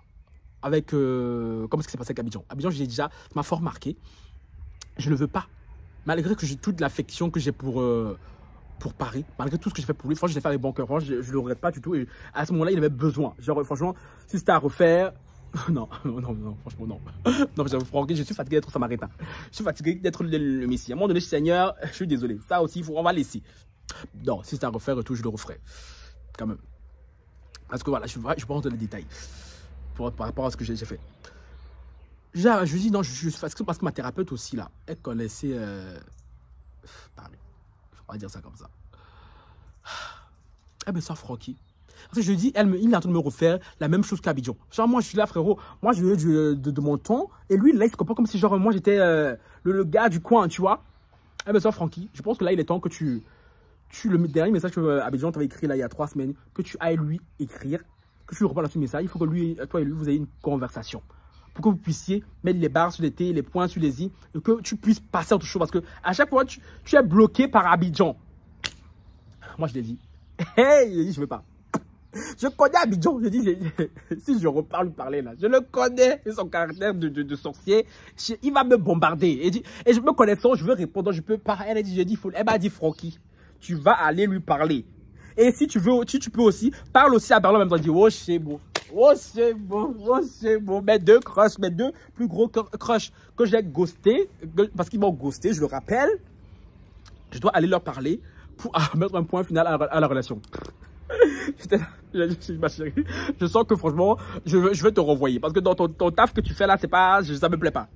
avec, comme ce qui s'est passé avec Abidjan. Abidjan, j'ai déjà, ça m'a fort marqué. Je ne le veux pas. Malgré que j'ai toute l'affection que j'ai pour Paris, malgré tout ce que j'ai fait pour lui, franchement, je l'ai fait avec bon cœur. Franchement, je ne le regrette pas du tout. Et à ce moment-là, il avait besoin. Genre, franchement, si c'était à refaire, non, franchement, non. Non, j'avoue, Francky, je suis fatigué d'être samaritain. Je suis fatigué d'être le Messie. À un moment donné, Seigneur, je suis désolé. Ça aussi, on va laisser. Non, si c'était à refaire et tout, je le referai. Quand même. Parce que voilà, je ne vais pas rentrer dans les détails par rapport à ce que j'ai fait. Je dis non, parce que ma thérapeute aussi, là, elle connaissait... Pareil, on va dire ça comme ça. Elle me sort Francky. Parce que je dis, il est en train de me refaire la même chose qu'Abidjan. Genre, moi, je suis là, frérot. Moi, je veux de mon temps. Et lui, là, il se comporte comme si, genre, moi, j'étais le gars du coin, tu vois. Elle me sort Francky. Je pense que là, il est temps que le dernier message que Abidjan t'avait écrit, là, il y a 3 semaines, que tu ailles lui écrire, que tu lui reparles ce message. Il faut que toi et lui, vous ayez une conversation. Pour que vous puissiez mettre les barres sur les T, les points sur les I, et que tu puisses passer à autre chose. Parce que à chaque fois, tu es bloqué par Abidjan. Moi, je l'ai dit. Hey, je veux pas. Je connais Abidjan. Je dis, si je reparle parler là, je le connais. Son caractère de sorcier. Il va me bombarder. Et je me connaissant, je veux répondre. Je peux pas. Elle m'a dit, Francky, tu vas aller lui parler. Et si tu veux, tu peux aussi, parle aussi à Berlin en même temps. Dis, oh, c'est beau. Oh, c'est beau. Oh, c'est beau. Mes deux plus gros crushs que j'ai ghosté, parce qu'ils m'ont ghosté, je le rappelle. Je dois aller leur parler pour mettre un point final à la relation. Ma chérie, je sens que franchement, je vais te renvoyer. Parce que dans ton taf que tu fais là, ça me plaît pas.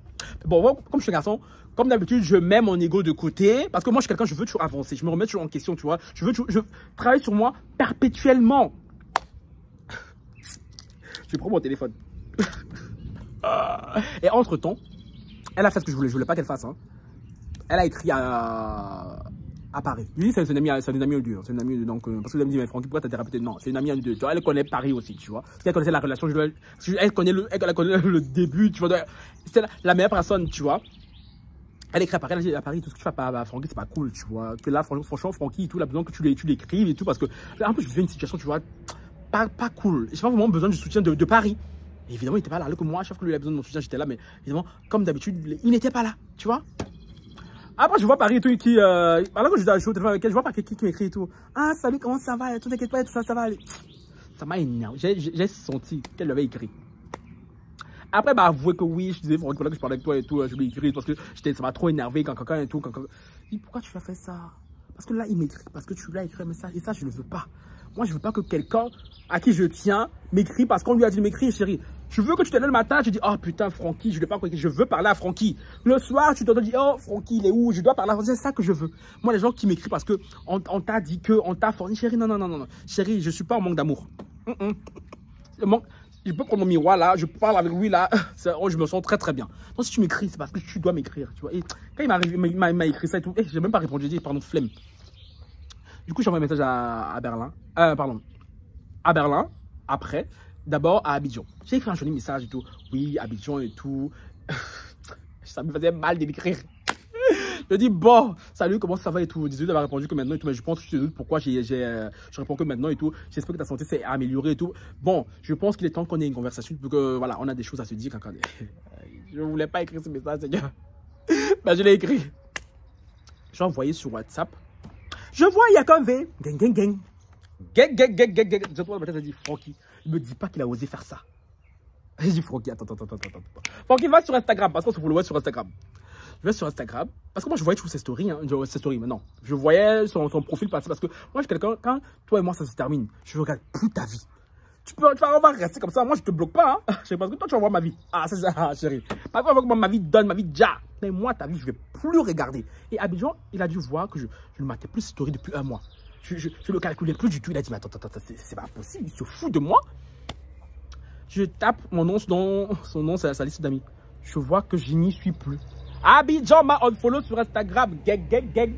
Bon, moi, comme je suis un garçon, comme d'habitude, je mets mon ego de côté. Parce que moi, je suis quelqu'un, je veux toujours avancer. Je me remets toujours en question, tu vois. Je travaille sur moi perpétuellement. Je prends mon téléphone. Et entre-temps, elle a fait ce que je voulais pas qu'elle fasse. Hein. Elle a écrit à Paris. Lui, c'est une amie à deux. C'est une amie, donc, parce que vous me dit, mais Francky, pourquoi t'as thérapeute? Non, c'est une amie à deux. Tu vois, elle connaît Paris aussi, tu vois. Parce qu'elle connaissait la relation, elle connaît le début, tu vois. C'est la meilleure personne, tu vois. Elle écrit à Paris, elle dit à Paris, tout ce que tu fais à Francky, c'est pas cool, tu vois. Que là, franchement, Francky, tout, il a besoin que tu l'écrives et tout, parce que, en plus, je vivais une situation, tu vois, pas cool. J'ai pas vraiment besoin du soutien de Paris. Et évidemment, il n'était pas là, que moi, à chaque fois qu'il avait besoin de mon soutien, j'étais là, mais évidemment, comme d'habitude, il n'était pas là, tu vois. Après, je vois Paris et tout, alors que je suis au téléphone avec elle, je vois Paris qui m'écrit et tout. Ah, salut, comment ça va? Tout t'inquiète pas, tout ça va aller. Ça m'a énervé. J'ai senti qu'elle l'avait écrit. Après, bah, avoué que oui, je disais, Francky, que je parlais avec toi et tout, je lui ai écrit parce que ça m'a trop énervé quand quelqu'un et tout. Il dit, pourquoi tu as fait ça? Parce que là, il m'écrit, parce que tu lui as écrit un message. Et ça, je ne veux pas. Moi, je veux pas que quelqu'un à qui je tiens m'écrit parce qu'on lui a dit de m'écrire, chérie. Je veux que tu te lèves le matin, tu dis, oh putain, Francky, je ne veux pas quoi, je veux parler à Francky. Le soir, tu te dis, oh, Francky, il est où? Je dois parler à Francky. C'est ça que je veux. Moi, les gens qui m'écrivent parce que on t'a dit que, on t'a fourni, chérie, non. Chérie, je suis pas en manque d'amour. Je peux prendre mon miroir là, je parle avec lui là, je me sens très très bien. Donc si tu m'écris, c'est parce que tu dois m'écrire, tu vois. Et quand il m'a écrit ça et tout, j'ai même pas répondu, j'ai dit, pardon, flemme. Du coup, j'ai envoyé un message à Berlin. À Berlin, après, d'abord à Abidjan. J'ai écrit un joli message et tout. Oui, Abidjan et tout. Ça me faisait mal de l'écrire. Je dis, bon, salut, comment ça va et tout. Désolé d'avoir répondu que maintenant et tout, mais je pense que tu te doutes pourquoi je réponds que maintenant et tout. J'espère que ta santé s'est améliorée et tout. Bon, je pense qu'il est temps qu'on ait une conversation pour que, voilà, on a des choses à se dire. Je ne voulais pas écrire ce message, Seigneur. Mais je l'ai écrit. J'ai envoyé sur WhatsApp. Je vois, il y a qu'un V. Gang. Je trouve que dit Francky. Il me dit pas qu'il a osé faire ça. J'ai dit Francky, attends. Francky, va sur Instagram parce qu'on se follow sur Instagram. Je vais sur Instagram parce que moi je voyais toujours ses stories. Maintenant, je voyais son profil passer parce que moi je suis quelqu'un, quand toi et moi ça se termine, je regarde plus ta vie. On va rester comme ça. Moi je te bloque pas. Hein. Parce que toi tu vas voir ma vie. Ah, c'est ça, chérie. Pas que ma vie donne, ma vie déjà. Mais moi ta vie, je vais plus regarder. Et Abidjan, il a dû voir que je ne matais plus ses stories depuis un mois. Je le calculais plus du tout. Il a dit, mais attends, c'est pas possible. Il se fout de moi. Je tape mon nom, son nom, c'est sa liste d'amis. Je vois que je n'y suis plus. Abidjan m'a unfollow sur Instagram. Gang.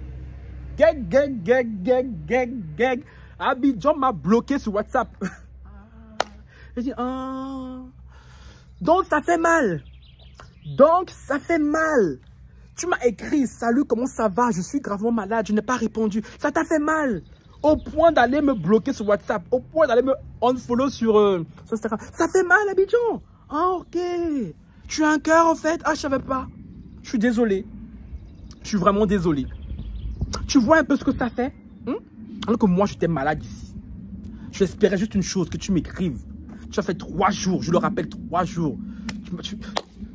Abidjan m'a bloqué sur WhatsApp. Je dis, donc ça fait mal. Tu m'as écrit, salut, comment ça va? Je suis gravement malade, je n'ai pas répondu. Ça t'a fait mal. Au point d'aller me bloquer sur WhatsApp. Au point d'aller me unfollow sur Instagram. Ça fait mal, Abidjan. Ah, ok. Tu as un cœur, en fait. Ah, je savais pas. Je suis désolé. Je suis vraiment désolé. Tu vois un peu ce que ça fait? Alors que moi, j'étais malade ici. J'espérais juste une chose, que tu m'écrives. Tu as fait 3 jours, je le rappelle, 3 jours.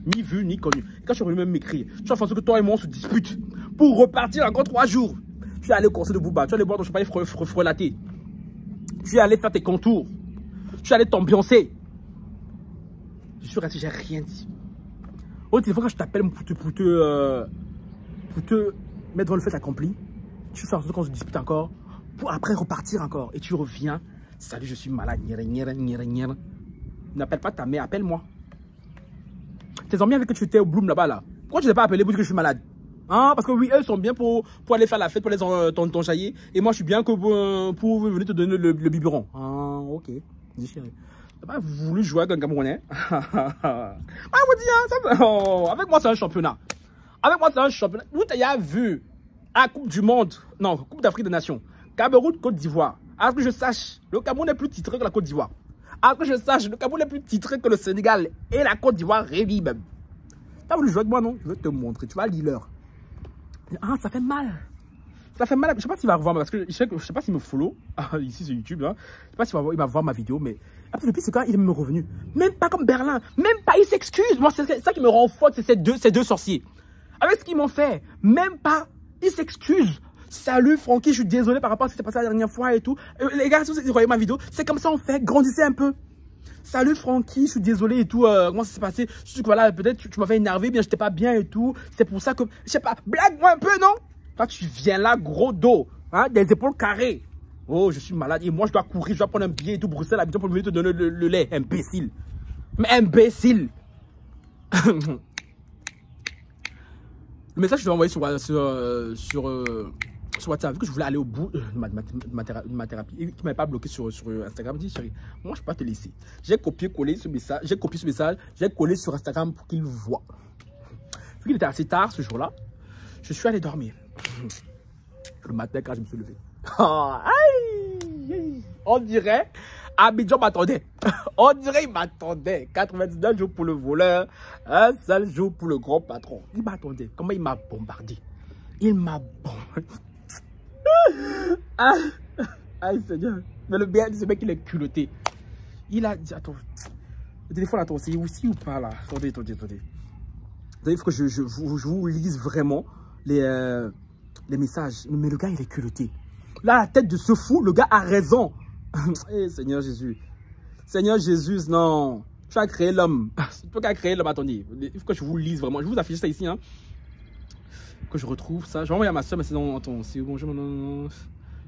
Ni vu, ni connu. Et quand je suis revenu même m'écrire, tu as fait en sorte que toi et moi, on se dispute. Pour repartir encore 3 jours. Tu es allé au conseil de Bouba, tu es allé boire ton champagne frelaté. Tu es allé faire tes contours. Tu es allé t'ambiancer. Je suis resté, j'ai rien dit. Au téléphone, quand je t'appelle pour te mettre devant le fait accompli, tu fais en sorte qu'on se dispute encore, pour après repartir encore. Et tu reviens. Salut, je suis malade. N'appelle pas ta mère, appelle-moi. Tes amis avec qui tu étais au Bloom là-bas, là. Pourquoi tu ne t'es pas appelé pour dire que je suis malade? Hein? Parce que oui, eux sont bien pour aller faire la fête, pour les t'enjailler. Et moi, je suis bien que pour venir te donner le biberon. Ah, ok. Dis chérie. Tu n'as pas voulu jouer avec un Camerounais? Ah, vous dis, hein, oh, avec moi, c'est un championnat. Avec moi, c'est un championnat. Vous t'avez vu à Coupe du Monde, non, Coupe d'Afrique des Nations, Cameroun, Côte d'Ivoire. À ce que je sache, le Cameroun est plus titré que la Côte d'Ivoire. À ce que je sache, le Cameroun est plus titré que le Sénégal et la Côte d'Ivoire réunis même. Tu as voulu jouer avec moi, non? Je vais te montrer. Tu vas lire l'heure. Ah, ça fait mal. Ça fait mal. Je ne sais pas s'il va revoir, parce que je sais pas s'il me follow. Ici, sur YouTube. Hein. Je ne sais pas s'il va voir ma vidéo, mais après, le pire, c'est quand il est même revenu. Même pas comme Berlin. Même pas, il s'excuse. Moi, c'est ça qui me rend folle, c'est ces deux sorciers. Avec ce qu'ils m'ont fait, même pas, ils s'excusent. Salut Francky, je suis désolé par rapport à ce qui s'est passé la dernière fois et tout. Les gars, si vous voyez ma vidéo, c'est comme ça on fait. Grandissez un peu. Salut Francky, je suis désolé et tout. Comment ça s'est passé? Je sais que voilà, peut-être tu m'avais énervé, bien j'étais pas bien et tout. C'est pour ça que, je sais pas, blague-moi un peu, non? Toi, tu viens là, gros dos, hein, des épaules carrées. Oh, je suis malade et moi je dois courir, je dois prendre un billet et tout, Bruxelles, habitude pour venir te donner le lait. Imbécile. Mais imbécile. Le message que je vais envoyer sur WhatsApp, vu que je voulais aller au bout de ma thérapie. Et tu ne m'avais pas bloqué sur Instagram. Je dis, chérie, moi, je ne peux pas te laisser. J'ai copié-collé ce message. J'ai collé sur Instagram pour qu'il voit. Vu qu'il était assez tard ce jour-là, je suis allé dormir. Le matin, quand je me suis levé. On dirait, Abidjan m'attendait. On dirait qu'il m'attendait. 99 jours pour le voleur, un seul jour pour le grand patron. Il m'attendait. Comment il m'a bombardé? Il m'a bombardé. Aïe Seigneur. Mais le bien de ce mec, il est culotté. Il a dit, attends, le téléphone, attends, c'est aussi ou pas là? Attendez. Il faut que je vous lise vraiment les messages. Mais le gars, il est culotté. Là, la tête de ce fou, le gars a raison. Hey, Seigneur Jésus. Seigneur Jésus, non. Tu as créé l'homme. C'est toi qui as créé l'homme, attendez. Il faut que je vous lise vraiment. Je vous affiche ça ici, hein. Que je retrouve ça. Je vais envoyer à ma soeur, mais c'est dans ton. Bonjour, non.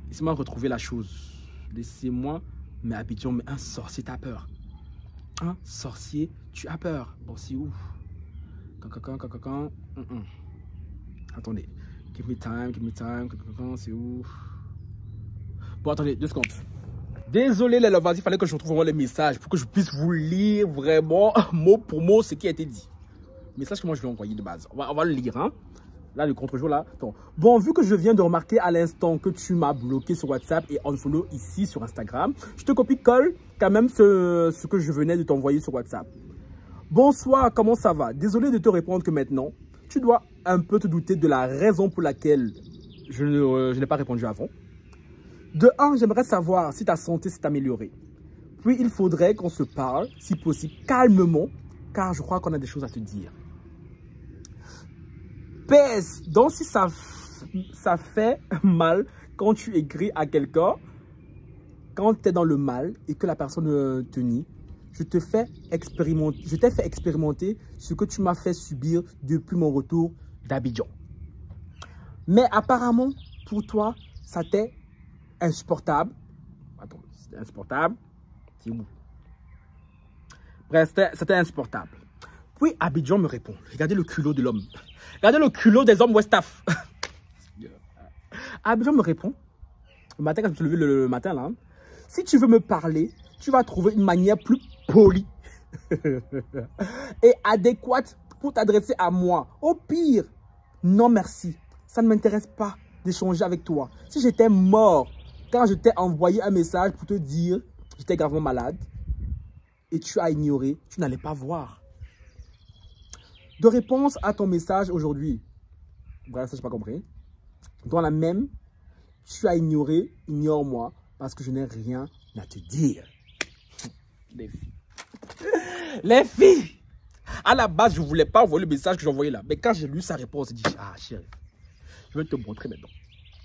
Laissez-moi retrouver la chose. Laissez-moi. Mais Abidjan, mais un sorcier, t'as peur. Un sorcier, tu as peur. Bon, c'est où? Attendez. Give me time. C'est où? Bon, attendez, 2 secondes. Désolé les lovers, il fallait que je retrouve vraiment les messages pour que je puisse vous lire vraiment mot pour mot ce qui a été dit. Message que moi je vais envoyer de base. On va le lire, hein. Là, le contre-jour, là. Bon, vu que je viens de remarquer à l'instant que tu m'as bloqué sur WhatsApp et unfollow ici sur Instagram, je te copie-colle quand même ce que je venais de t'envoyer sur WhatsApp. Bonsoir, comment ça va? Désolé de te répondre que maintenant, tu dois un peu te douter de la raison pour laquelle je n'ai pas répondu avant. De 1, j'aimerais savoir si ta santé s'est améliorée. Puis, il faudrait qu'on se parle, si possible, calmement, car je crois qu'on a des choses à se dire. PS, donc si ça fait mal quand tu écris à quelqu'un, quand tu es dans le mal et que la personne te nie, je t'ai fait expérimenter ce que tu m'as fait subir depuis mon retour d'Abidjan. Mais apparemment, pour toi, ça t'est insupportable. Attends, c'était insupportable. C'est où? Bref, c'était insupportable. Puis Abidjan me répond. Regardez le culot de l'homme. Regardez le culot des hommes Westaf. Abidjan me répond. Le matin, quand je me suis levé le matin, là. Si tu veux me parler, tu vas trouver une manière plus polie et adéquate pour t'adresser à moi. Au pire, non merci. Ça ne m'intéresse pas d'échanger avec toi. Si j'étais mort, quand je t'ai envoyé un message pour te dire que j'étais gravement malade et tu as ignoré, tu n'allais pas voir. De réponse à ton message aujourd'hui, voilà, ça je n'ai pas compris. Dans la même, tu as ignoré, ignore-moi parce que je n'ai rien à te dire. Les filles. Les filles. À la base, je ne voulais pas envoyer le message que j'ai envoyé là. Mais quand j'ai lu sa réponse, j'ai dit, ah chérie, je vais te montrer maintenant.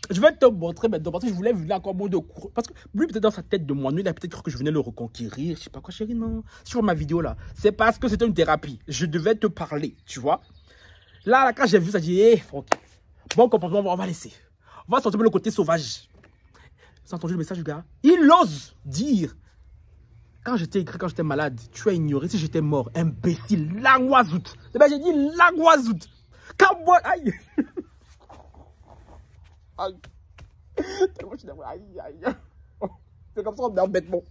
Je vais te montrer maintenant parce que je voulais lui encore mot de cours. Parce que lui, peut-être dans sa tête de moi, lui, il a peut-être cru que je venais le reconquérir. Je sais pas quoi, chérie, non. Si tu vois ma vidéo là, c'est parce que c'était une thérapie. Je devais te parler, tu vois. Là, quand j'ai vu ça, j'ai dit, hé, Franck, bon comportement, on va laisser. On va sortir le côté sauvage. Vous avez entendu le message du gars? Il ose dire. Quand j'étais écrit, quand j'étais malade, tu as ignoré si j'étais mort. Imbécile, langoisout. J'ai dit langoisout. Quand moi, aïe. Aïe. C'est comme ça, on est embêtement.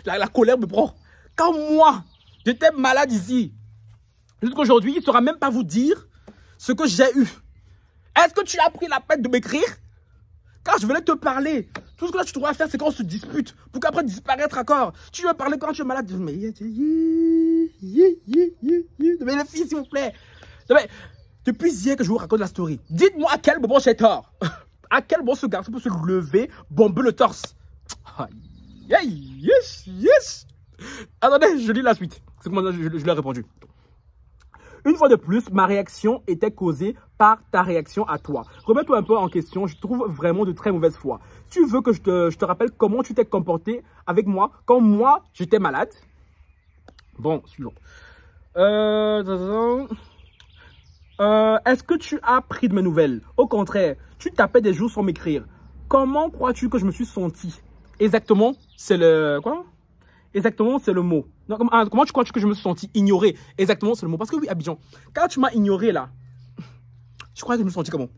La colère me prend. Quand moi, j'étais malade ici, jusqu'aujourd'hui, il ne saura même pas vous dire ce que j'ai eu. Est-ce que tu as pris la peine de m'écrire? Quand je venais te parler, tout ce que là, tu dois faire, c'est qu'on se dispute pour qu'après disparaître encore. Tu veux parler quand tu es malade? Mais les filles, s'il vous plaît. Depuis hier que je vous raconte la story, dites-moi à quel moment j'ai tort. À quel moment ce garçon peut se lever, bomber le torse. Yes. Attendez, je lis la suite. C'est comment je lui ai répondu. Une fois de plus, ma réaction était causée par ta réaction à toi. Remets-toi un peu en question, je trouve vraiment de très mauvaise foi. Tu veux que je te rappelle comment tu t'es comporté avec moi quand moi, j'étais malade? Bon, suivant. Est-ce que tu as pris de mes nouvelles? Au contraire, tu tapais des jours sans m'écrire. Comment crois-tu que je me suis senti? Exactement, c'est le... Quoi? Exactement, c'est le mot. Non, comment tu crois que je me suis senti ignoré? Exactement, c'est le mot. Parce que oui, Abidjan, quand tu m'as ignoré là, je crois que je me suis senti comment?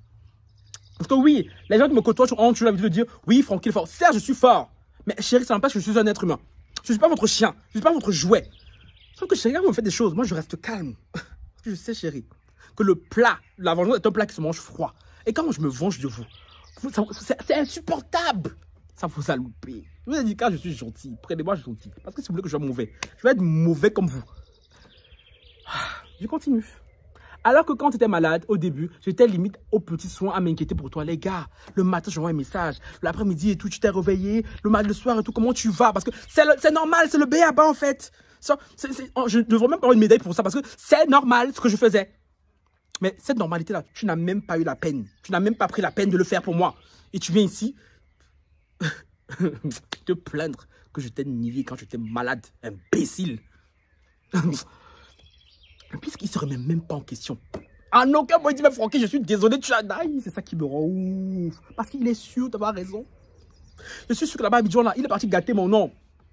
Parce que oui, les gens qui me côtoient, tu as l'habitude de dire, oui, Franck, il est fort. Certes, je suis fort. Mais chérie, ça n'empêche que je suis un être humain. Je ne suis pas votre chien. Je ne suis pas votre jouet. Sauf que chérie, quand vous me faites des choses, moi, je reste calme. Parce que je sais, chérie, que le plat, la vengeance est un plat qui se mange froid. Et quand je me venge de vous, c'est insupportable. Ça vous a loupé. Je vous ai dit, quand je suis gentil, prenez-moi gentil. Parce que si vous voulez que je sois mauvais, je vais être mauvais comme vous. Je continue. Alors que quand tu étais malade, au début, j'étais limite aux petits soins à m'inquiéter pour toi. Les gars, le matin, j'envoie un message. L'après-midi et tout, tu t'es réveillé. Le soir et tout, comment tu vas? Parce que c'est normal, c'est le B.A.-ba en fait. Je ne devrais même pas avoir une médaille pour ça parce que c'est normal ce que je faisais. Mais cette normalité-là, tu n'as même pas eu la peine. Tu n'as même pas pris la peine de le faire pour moi. Et tu viens ici te plaindre que je t'ai nié quand j'étais malade. Imbécile. Puisqu'il ne se remet même pas en question. En aucun moment, il dit, mais Francky, je suis désolé, tu as... C'est ça qui me rend ouf. Parce qu'il est sûr d'avoir raison. Je suis sûr que là-bas, Abidjan, là, il est parti gâter mon nom.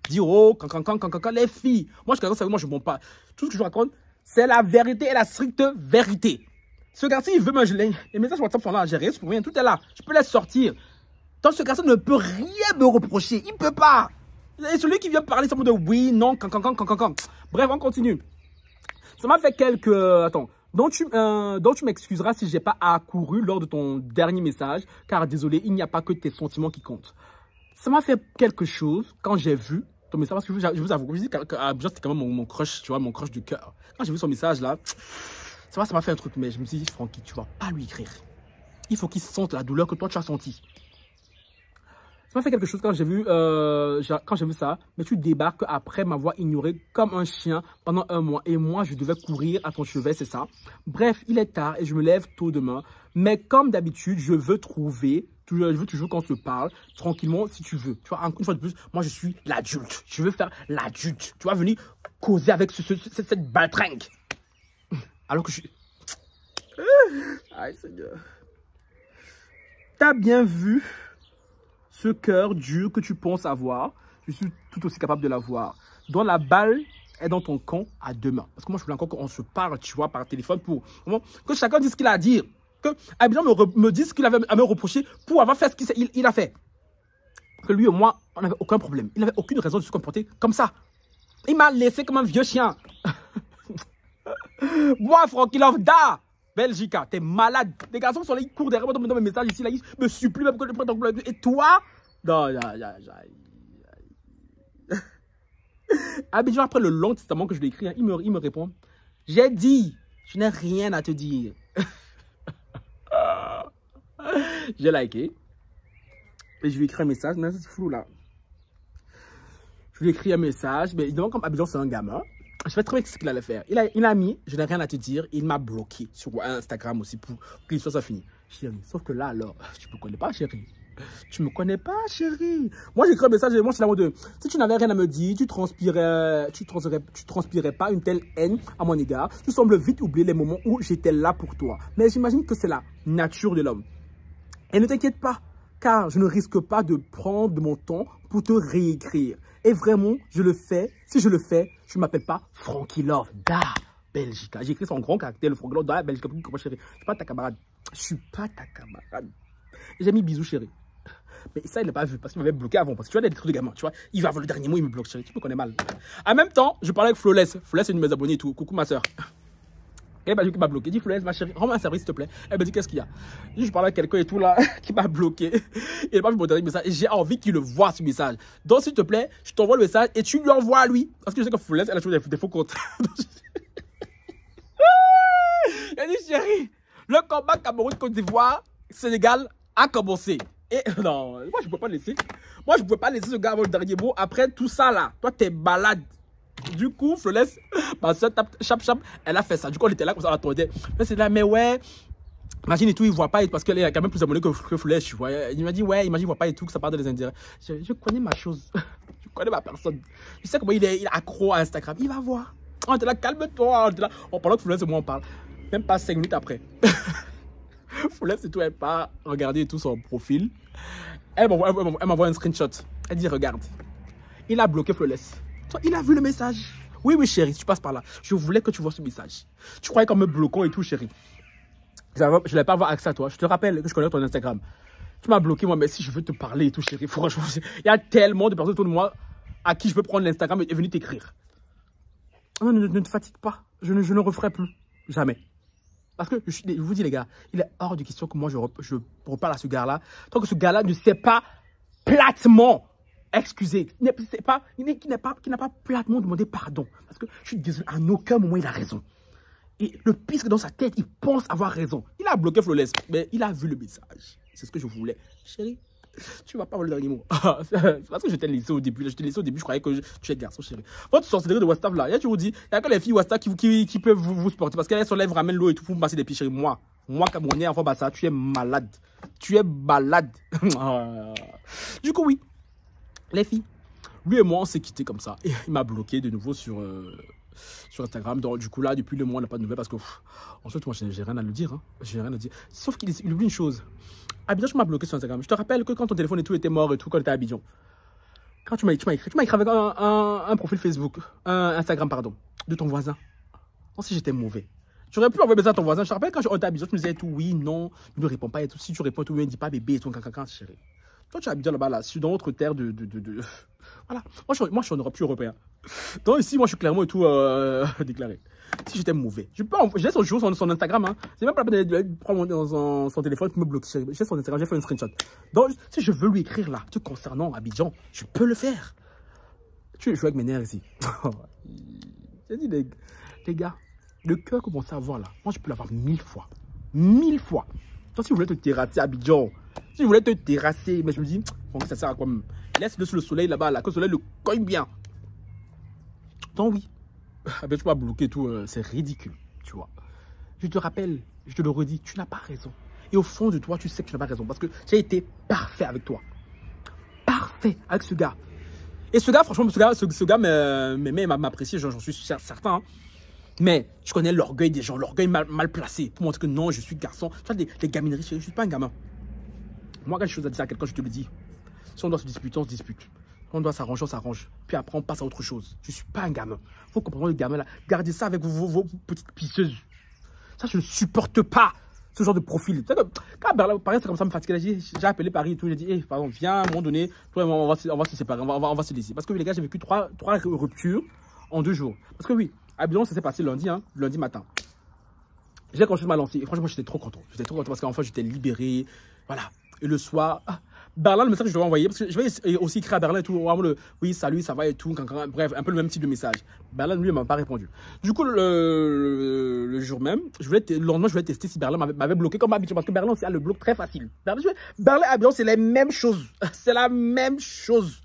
Dire, oh, quand, les filles. Moi, je ne mens pas. Tout ce que je raconte, c'est la vérité et la stricte vérité. Ce garçon, il veut me geler. Les messages WhatsApp sont là à gérer, pour rien, tout est là. Je peux les sortir. Donc, ce garçon ne peut rien me reprocher. Il ne peut pas. Et celui qui vient parler, c'est de oui, non, quand. Bref, on continue. Ça m'a fait quelques... Attends. Donc, tu m'excuseras si je n'ai pas accouru lors de ton dernier message. Car, désolé, il n'y a pas que tes sentiments qui comptent. Ça m'a fait quelque chose quand j'ai vu ton message. Parce que je vous avoue, c'est quand même mon crush, tu vois, mon crush du cœur. Quand j'ai vu son message là, ça m'a fait un truc. Mais je me suis dit, Francky, tu ne vas pas lui écrire. Il faut qu'il sente la douleur que toi, tu as sentie. Ça m'a fait quelque chose quand j'ai vu ça. Mais tu débarques après m'avoir ignoré comme un chien pendant un mois. Et moi, je devais courir à ton chevet, c'est ça. Bref, il est tard et je me lève tôt demain. Mais comme d'habitude, je veux toujours qu'on se parle tranquillement si tu veux. Tu vois, une fois de plus, moi, je suis l'adulte. Je veux faire l'adulte. Tu vas venir causer avec cette baltringue. Alors que je suis... Aïe, Seigneur. T'as bien vu ce cœur dur que tu penses avoir, je suis tout aussi capable de l'avoir. Dont la balle est dans ton camp à demain. Parce que moi, je voulais encore qu'on se parle, tu vois, par téléphone pour que chacun dise ce qu'il a à dire. Que Abidjan me dise ce qu'il avait à me reprocher pour avoir fait ce qu'il a fait. Parce que lui et moi, on n'avait aucun problème. Il n'avait aucune raison de se comporter comme ça. Il m'a laissé comme un vieux chien. Moi, Francky Love, da Belgica, t'es malade. Les garçons sont là, ils courent derrière moi dans mes messages ici, là, ils me supplient même que je prenne ton bleu. Et toi? Non, Abidjan, après le long testament que je lui ai écrit, hein, il me répond, j'ai dit, je n'ai rien à te dire. J'ai liké. Et je lui ai écrit un message, mais c'est flou là. Je lui ai écrit un message, mais évidemment, comme Abidjan, c'est un gamin. je sais très bien ce qu'il allait faire. Il a mis, je n'ai rien à te dire, il m'a bloqué sur Instagram aussi pour que l'histoire soit finie. Chérie, sauf que là, alors, tu me connais pas, chérie. Tu me connais pas, chérie. Moi, j'écris un message et moi, je suis là en mode, si tu n'avais rien à me dire, tu transpirais pas une telle haine à mon égard. Tu sembles vite oublier les moments où j'étais là pour toi. Mais j'imagine que c'est la nature de l'homme. Et ne t'inquiète pas, car je ne risque pas de prendre de mon temps pour te réécrire. Et vraiment, je le fais. Si je le fais, je ne m'appelle pas Frankie Love da Belgique. J'ai écrit son grand caractère, le Frankie Love da Belgique. Comment, chérie? Je ne suis pas ta camarade. Je suis pas ta camarade. J'ai mis bisous, chérie. Mais ça, il n'a pas vu parce qu'il m'avait bloqué avant. Parce que tu vois, des trucs de gamin, tu vois. Il va avoir le dernier mot, il me bloque, chérie. Tu me connais mal. En même temps, je parlais avec Flawless. Flawless, c'est une de mes abonnées et tout. Coucou, ma soeur. Elle m'a dit qu'il m'a bloqué. Dis Flawless, ma chérie, rends-moi un service, s'il te plaît. Elle m'a dit, qu'est-ce qu'il y a? Je parlais avec quelqu'un et tout là, qui m'a bloqué. Il n'a pas vu mon dernier message. Et j'ai envie qu'il le voit, ce message. Donc, s'il te plaît, je t'envoie le message et tu lui envoies à lui. Parce que je sais que Flawless, elle a toujours des faux comptes. Elle dit, chérie, le combat Cameroun-Côte d'Ivoire, Sénégal a commencé. Et non, moi, je ne pouvais pas laisser. Moi, je ne pouvais pas laisser ce gars avoir le dernier mot. Après tout ça là, toi, t'es malade. Du coup, Flawless, ma soeur tape, chap, elle a fait ça. Du coup, on était là comme ça, on attendait. Mais c'est là, mais ouais, imagine et tout, il voit pas, parce qu'elle est quand même plus abonnée que Flawless, tu vois. Il m'a dit, ouais, imagine, il voit pas et tout, que ça part de les intérêts. Je connais ma chose. Je connais ma personne. Je sais comment il est accro à Instagram. Il va voir. On était là, calme-toi. On était là, on parle de Flawless et moi, on parle. Même pas 5 minutes après. Flawless et tout, elle part regarder tout son profil. Elle m'envoie un screenshot. Elle dit, regarde, il a bloqué Flawless. Il a vu le message. Oui, oui, chérie, tu passes par là. Je voulais que tu vois ce message. Tu croyais qu'en me bloquant et tout, chérie, je n'allais pas avoir accès à toi. Je te rappelle que je connais ton Instagram. Tu m'as bloqué, moi, mais si je veux te parler et tout, chérie, franchement, il y a tellement de personnes autour de moi à qui je peux prendre l'Instagram et venir t'écrire. Non, ne te fatigue pas. Je ne referai plus. Jamais. Parce que, je vous dis, les gars, il est hors de question que moi, je reparle à ce gars-là. Tant que ce gars-là ne sait pas platement excusez, qui n'a pas platement demandé pardon. Parce que je suis désolé, à aucun moment il a raison. Et le pire, c'est que dans sa tête, il pense avoir raison. Il a bloqué Flawless, mais il a vu le message. C'est ce que je voulais. Chérie, tu ne vas pas avoir le dernier mot. C'est parce que je t'ai laissé au début. Je croyais que tu es garçon, chérie. Votre sorcellerie de WhatsApp là, je vous dis, il n'y a que les filles WhatsApp qui peuvent vous supporter. Parce qu'elles se lèvent, ramènent l'eau et tout pour me passer des pieds, chérie. Moi, Camerounais, enfant Bassa, tu es malade. Tu es malade. Du coup, oui. Les filles, lui et moi, on s'est quittés comme ça. Et il m'a bloqué de nouveau sur Instagram. Donc, du coup, là, depuis le mois, on n'a pas de nouvelles parce que, ensuite, moi, j'ai rien à lui dire. Hein. J'ai rien à dire. Sauf qu'il oublie une chose. Abidjan, tu m'as bloqué sur Instagram. Je te rappelle que quand ton téléphone et tout était mort et tout, quand tu étais à Abidjan, quand tu m'as écrit avec un profil Facebook, Instagram, pardon, de ton voisin. Non, si j'étais mauvais. J'aurais pu envoyer ça à ton voisin. Je te rappelle quand j'étais à Abidjan, tu me disais tout, oui, non, il ne répond pas et tout. Si tu réponds tout, il ne dit pas bébé et tout, chérie. Toi, tu habites là-bas, là, dans notre terre Voilà. Moi, je suis en Europe, je suis européen. Donc, ici, moi, je suis clairement et tout déclaré. Si j'étais mauvais, je laisse son Instagram. Hein. C'est même pas la peine de prendre son téléphone pour me bloquer. Je laisse son Instagram, j'ai fait un screenshot. Donc, si je veux lui écrire là, tout concernant Abidjan, je peux le faire. Tu joues avec mes nerfs ici. J'ai dit, les gars, le cœur que mon cerveau là, moi, je peux l'avoir 1000 fois. 1000 fois. Toi, si vous voulez te terrasser à Abidjan, si vous voulez te terrasser, mais je me dis, bon, ça sert à quoi même? Laisse-le sur le soleil là-bas, là, que le soleil le cogne bien. Donc oui, tu m'as bloqué tout, c'est ridicule, tu vois. Je te rappelle, je te le redis, tu n'as pas raison. Et au fond de toi, tu sais que tu n'as pas raison, parce que j'ai été parfait avec toi. Parfait avec ce gars. Et ce gars, franchement, ce gars m'apprécie, j'en suis certain. Hein. Mais je connais l'orgueil des gens, l'orgueil mal placé, pour montrer que non, je suis garçon. Tu vois, les gamineries, je ne suis pas un gamin. Moi, quand j'ai des choses à dire à quelqu'un, je te le dis. Si on doit se disputer, on se dispute. Si on doit s'arranger, on s'arrange. Puis après, on passe à autre chose. Je ne suis pas un gamin. Il faut comprendre le gamin là. Gardez ça avec vos petites pisseuses. Ça, je ne supporte pas ce genre de profil. Quand Berlin, Paris, c'est comme ça, me fatigue. J'ai appelé Paris et tout. J'ai dit, hey, pardon, viens, à un moment donné, toi, on va se séparer, on va se laisser. Parce que les gars, j'ai vécu trois ruptures en 2 jours. Parce que oui, Abidjan, ça s'est passé lundi, hein, lundi matin. J'ai construit ma lancée. Et franchement, j'étais trop content. J'étais trop content parce qu'enfin, j'étais libéré. Voilà. Et le soir, Berlin, le message que je dois envoyer, parce que je vais aussi écrire à Berlin et tout, oui, salut, ça va et tout, bref, un peu le même type de message. Berlin, lui, il m'a pas répondu. Du coup, le jour même, le lendemain, je voulais tester si Berlin m'avait bloqué comme Abidjan, parce que Berlin aussi a le bloc très facile. Berlin, Abidjan, c'est la même chose. C'est la même chose.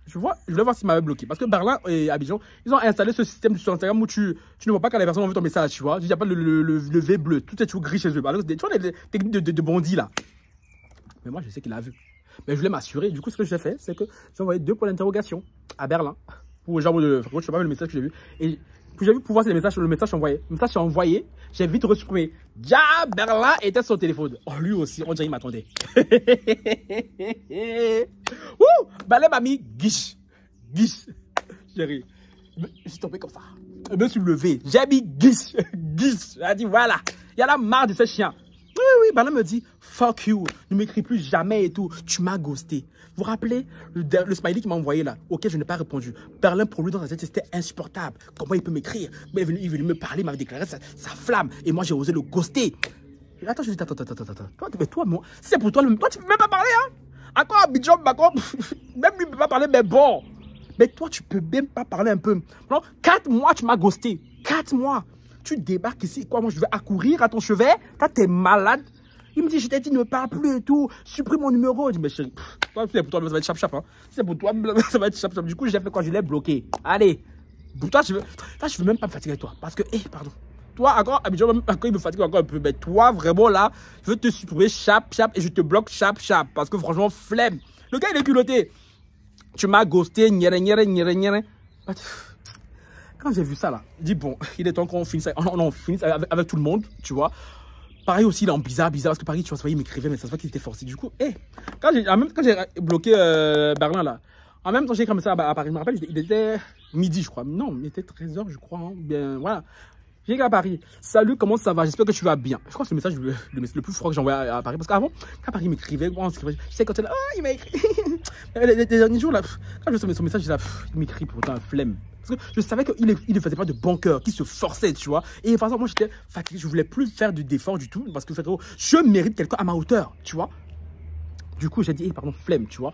je voulais voir s'il m'avait bloqué. Parce que Berlin et Abidjan, ils ont installé ce système sur Instagram où tu ne vois pas quand les personnes ont vu ton message, tu vois. Il n'y a pas le V bleu, tout est toujours gris chez eux. Alors, tu vois les techniques de bandits là. Mais moi, je sais qu'il a vu. Mais je voulais m'assurer. Du coup, ce que j'ai fait, c'est que j'ai envoyé 2 points d'interrogation à Berlin. Pour genre, je sais pas le message que j'ai vu. Et puis j'ai vu pour voir si le message envoyé. Le message envoyé, j'ai vite resupprimé. Ja, Berlin était sur son téléphone. Oh, lui aussi, on dirait qu'il m'attendait. Ouh, Berlin m'a mis guiche. Guiche. Chérie, je suis tombé comme ça. Je me suis levé. J'ai mis guiche. Guiche. J'ai dit, voilà. Il y en a marre de ces chiens. Oui, Berlin me dit, fuck you, ne m'écris plus jamais et tout, tu m'as ghosté. Vous vous rappelez le smiley qu'il m'a envoyé là, auquel je n'ai pas répondu. Berlin, pour lui, dans sa tête, c'était insupportable. Comment il peut m'écrire? Il est venu me parler, il m'avait déclaré sa flamme, et moi j'ai osé le ghoster. Attends, je dis, attends. Toi, moi, c'est pour toi, toi, tu peux même pas parler, hein? Encore Abidjan, même lui ne peut pas parler, mais bon. Mais toi, tu peux même pas parler un peu. Non, 4 mois, tu m'as ghosté. 4 mois. Tu débarques ici, quoi, moi je vais accourir à ton chevet, toi t'es malade. Il me dit, je t'ai dit, ne me parle plus et tout, supprime mon numéro. Je dis, mais chérie, toi, c'est pour toi, ça va être chap-chap, hein. C'est pour toi, ça va être chap-chap. Du coup, j'ai fait quoi? Je l'ai bloqué. Allez, toi, je veux même pas me fatiguer avec toi. Parce que, pardon, toi, encore, habituellement, encore, il me fatigue encore un peu. Mais toi, vraiment, là, je veux te supprimer chap-chap et je te bloque chap-chap. Parce que, franchement, flemme. Le gars, il est culotté. Tu m'as ghosté, nyere. Quand j'ai vu ça là, je dis bon, il est temps qu'on finisse, on finisse avec tout le monde, tu vois. Pareil aussi, il est en bizarre, parce que pareil, tu vois, il m'écrivait, mais ça se voit qu'il était forcé. Du coup, quand j'ai bloqué Berlin là, en même temps, j'ai écrit ça à Paris. Je me rappelle, il était midi, je crois. Non, il était 13 h, je crois. Hein. Bien, voilà. J'ai écrit à Paris. Salut, comment ça va? J'espère que tu vas bien. Je crois que c'est le message le plus froid que j'ai envoyé à Paris. Parce qu'avant, quand Paris m'écrivait, je sais quand il m'a écrit. les derniers jours, là, quand je vois son message, il m'écrit pourtant un flemme. Parce que je savais qu'il ne faisait pas de bon cœur, qu'il se forçait, tu vois. Et de toute façon, moi, j'étais fatigué. Je ne voulais plus faire d'effort du tout. Parce que je mérite quelqu'un à ma hauteur, tu vois. Du coup, j'ai dit, pardon, flemme, tu vois.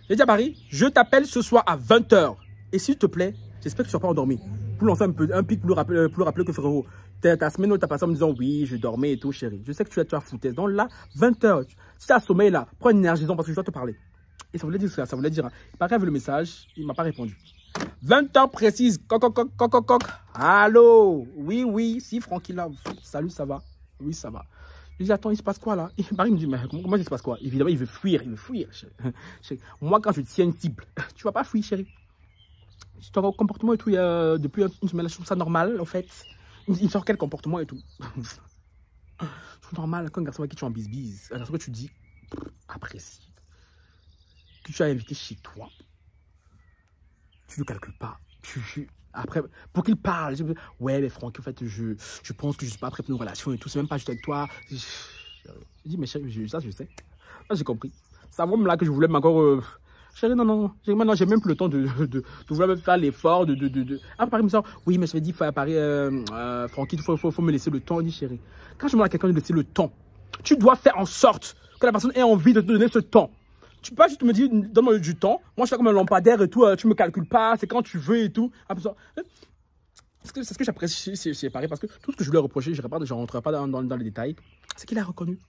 J'ai dit à Paris, je t'appelle ce soir à 20 h. Et s'il te plaît, j'espère que tu ne seras pas endormi. Pour lancer un pic plus rappeler que frérot. Ta semaine où tu as passé en me disant, oui, je dormais et tout, chérie. Je sais que tu as foutu. Donc là, 20 h. Si tu as sommeil là, prends une énergisant parce que je dois te parler. Et ça voulait dire ça, voulait dire. Il paraît avec le message, il ne m'a pas répondu. 20 h précise. Coq. Allô? Oui, si, Francky là. Salut, ça va? Oui, ça va. Je dis, attends, il se passe quoi là? Il me dit, mais comment il se passe quoi? Évidemment, il veut fuir. Chérie. Moi, quand je tiens une cible, tu vas pas fuir, chérie. Ton comportement et tout, depuis une semaine, je trouve ça normal, en fait. Il sort quel comportement et tout? Je trouve normal quand un garçon avec qui tu es en bise, un garçon que tu dis, apprécie, que tu as invité chez toi, tu ne calcules pas. Après, pour qu'il parle, ouais, mais Franck, en fait, je pense que je ne suis pas prêt pour une relation et tout, c'est même pas juste avec toi. Je dis, mais chérie, ça, je sais. Ça, j'ai compris. C'est vraiment là que je voulais m'encore. Chérie, non. Maintenant, j'ai même plus le temps de vouloir me faire l'effort. Ah, Paris me dit, oui, mais je vais dire, Paris, Francky, il faut me laisser le temps. Je dis, chérie, quand je demande à quelqu'un de laisser le temps, tu dois faire en sorte que la personne ait envie de te donner ce temps. Tu peux pas juste me dire, donne-moi du temps. Moi, je suis comme un lampadaire et tout, tu me calcules pas, c'est quand tu veux et tout. C'est ce que j'apprécie chez Paris, parce que tout ce que je lui ai reproché, je ne rentrerai pas dans les détails, c'est qu'il a reconnu.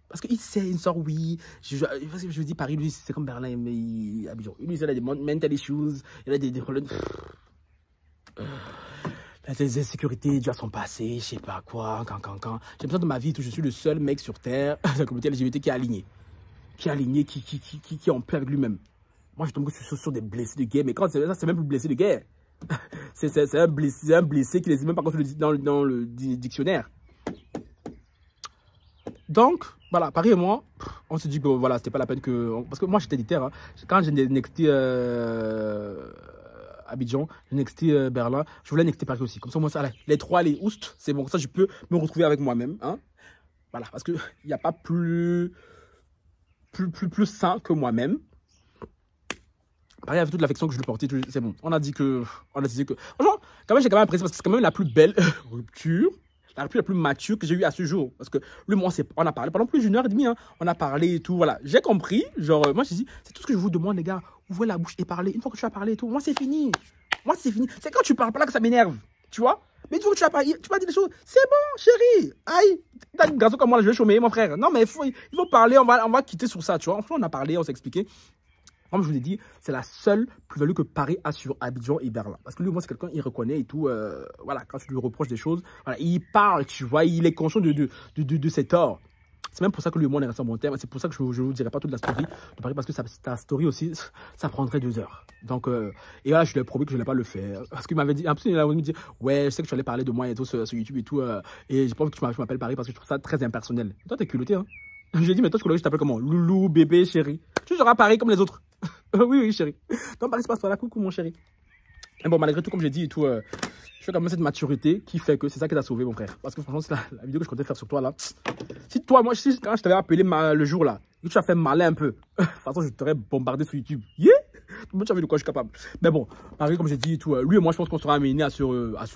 Parce qu'il sait, il sort, oui. Je dis Paris, lui, c'est comme Berlin, mais Abidjan. Lui, il a des mental issues, il a des problèmes. Il a des insécurités dues à son passé, je sais pas quoi, quand. J'ai besoin de ma vie, je suis le seul mec sur Terre, la communauté LGBT qui est aligné. Qui est en paix avec lui-même. Moi, je tombe sur des blessés de guerre, mais quand c'est même plus blessé de guerre. C'est un blessé qui n'est même pas dans le dictionnaire. Donc, voilà, Paris et moi, on se dit que voilà, c'était pas la peine que... Parce que moi, j'étais déter. Hein. Quand j'ai nexté Abidjan, j'ai nexté Berlin, je voulais nexter Paris aussi. Comme ça, moi, ça, les trois, les oust, c'est bon. Ça, je peux me retrouver avec moi-même. Hein. Voilà, parce qu'il n'y a pas plus sain que moi-même. Pareil, avec toute l'affection que je lui portais, c'est bon. On a décidé que... Franchement, quand même, j'ai quand même apprécié parce que c'est quand même la plus belle rupture. La plus mature que j'ai eu à ce jour. Parce que lui, moi, on a parlé pendant plus d'une heure et demie. Hein. On a parlé et tout. Voilà. J'ai compris. Genre, moi, j'ai dit, c'est tout ce que je vous demande, les gars. Ouvrez la bouche et parlez. Une fois que tu as parlé et tout, moi, c'est fini. Moi, c'est fini. C'est quand tu parles pas là que ça m'énerve. Tu vois? Mais une fois que tu vas dire des choses, c'est bon, chérie. Aïe, t'as un garçon comme moi, là, je vais chômer, mon frère. Non, mais il faut parler. On va quitter sur ça. Tu vois? Enfin, on a parlé, on s'est expliqué. Comme je vous l'ai dit, c'est la seule plus-value que Paris a sur Abidjan et Berlin. Parce que lui, moi, c'est quelqu'un, il reconnaît et tout. Voilà, quand tu lui reproches des choses, voilà, il parle, tu vois, il est conscient de ses torts. C'est même pour ça que lui et moi, on est resté en bon terme. C'est pour ça que je ne vous dirai pas toute la story de Paris, parce que ta story aussi, ça prendrait 2 heures. Donc, et voilà, je lui ai promis que je n'allais pas le faire. Parce qu'il m'avait dit, en plus, il me dit, ouais, je sais que tu allais parler de moi et tout sur YouTube et tout. Et j'ai pas envie que tu m'appelles Paris parce que je trouve ça très impersonnel. Et toi, t'es culotté, hein. J'ai dit, mais toi, je t'appelle comment? Loulou, bébé, chéri. Tu seras Paris comme les autres. Oui, chéri. Donc, Paris se passe par là. Coucou, mon chéri. Et bon, malgré tout, comme j'ai dit et tout, je fais quand même cette maturité qui fait que c'est ça qui t'a sauvé, mon frère. Parce que franchement, c'est la vidéo que je comptais faire sur toi, là. Si toi, moi, quand je t'avais appelé le jour, là, et que tu as fait malin un peu, de toute façon, je t'aurais bombardé sur YouTube. Yeah! Tout le monde savait de quoi je suis capable. Mais bon, Paris, comme j'ai dit et tout, lui et moi, je pense qu'on sera amené à se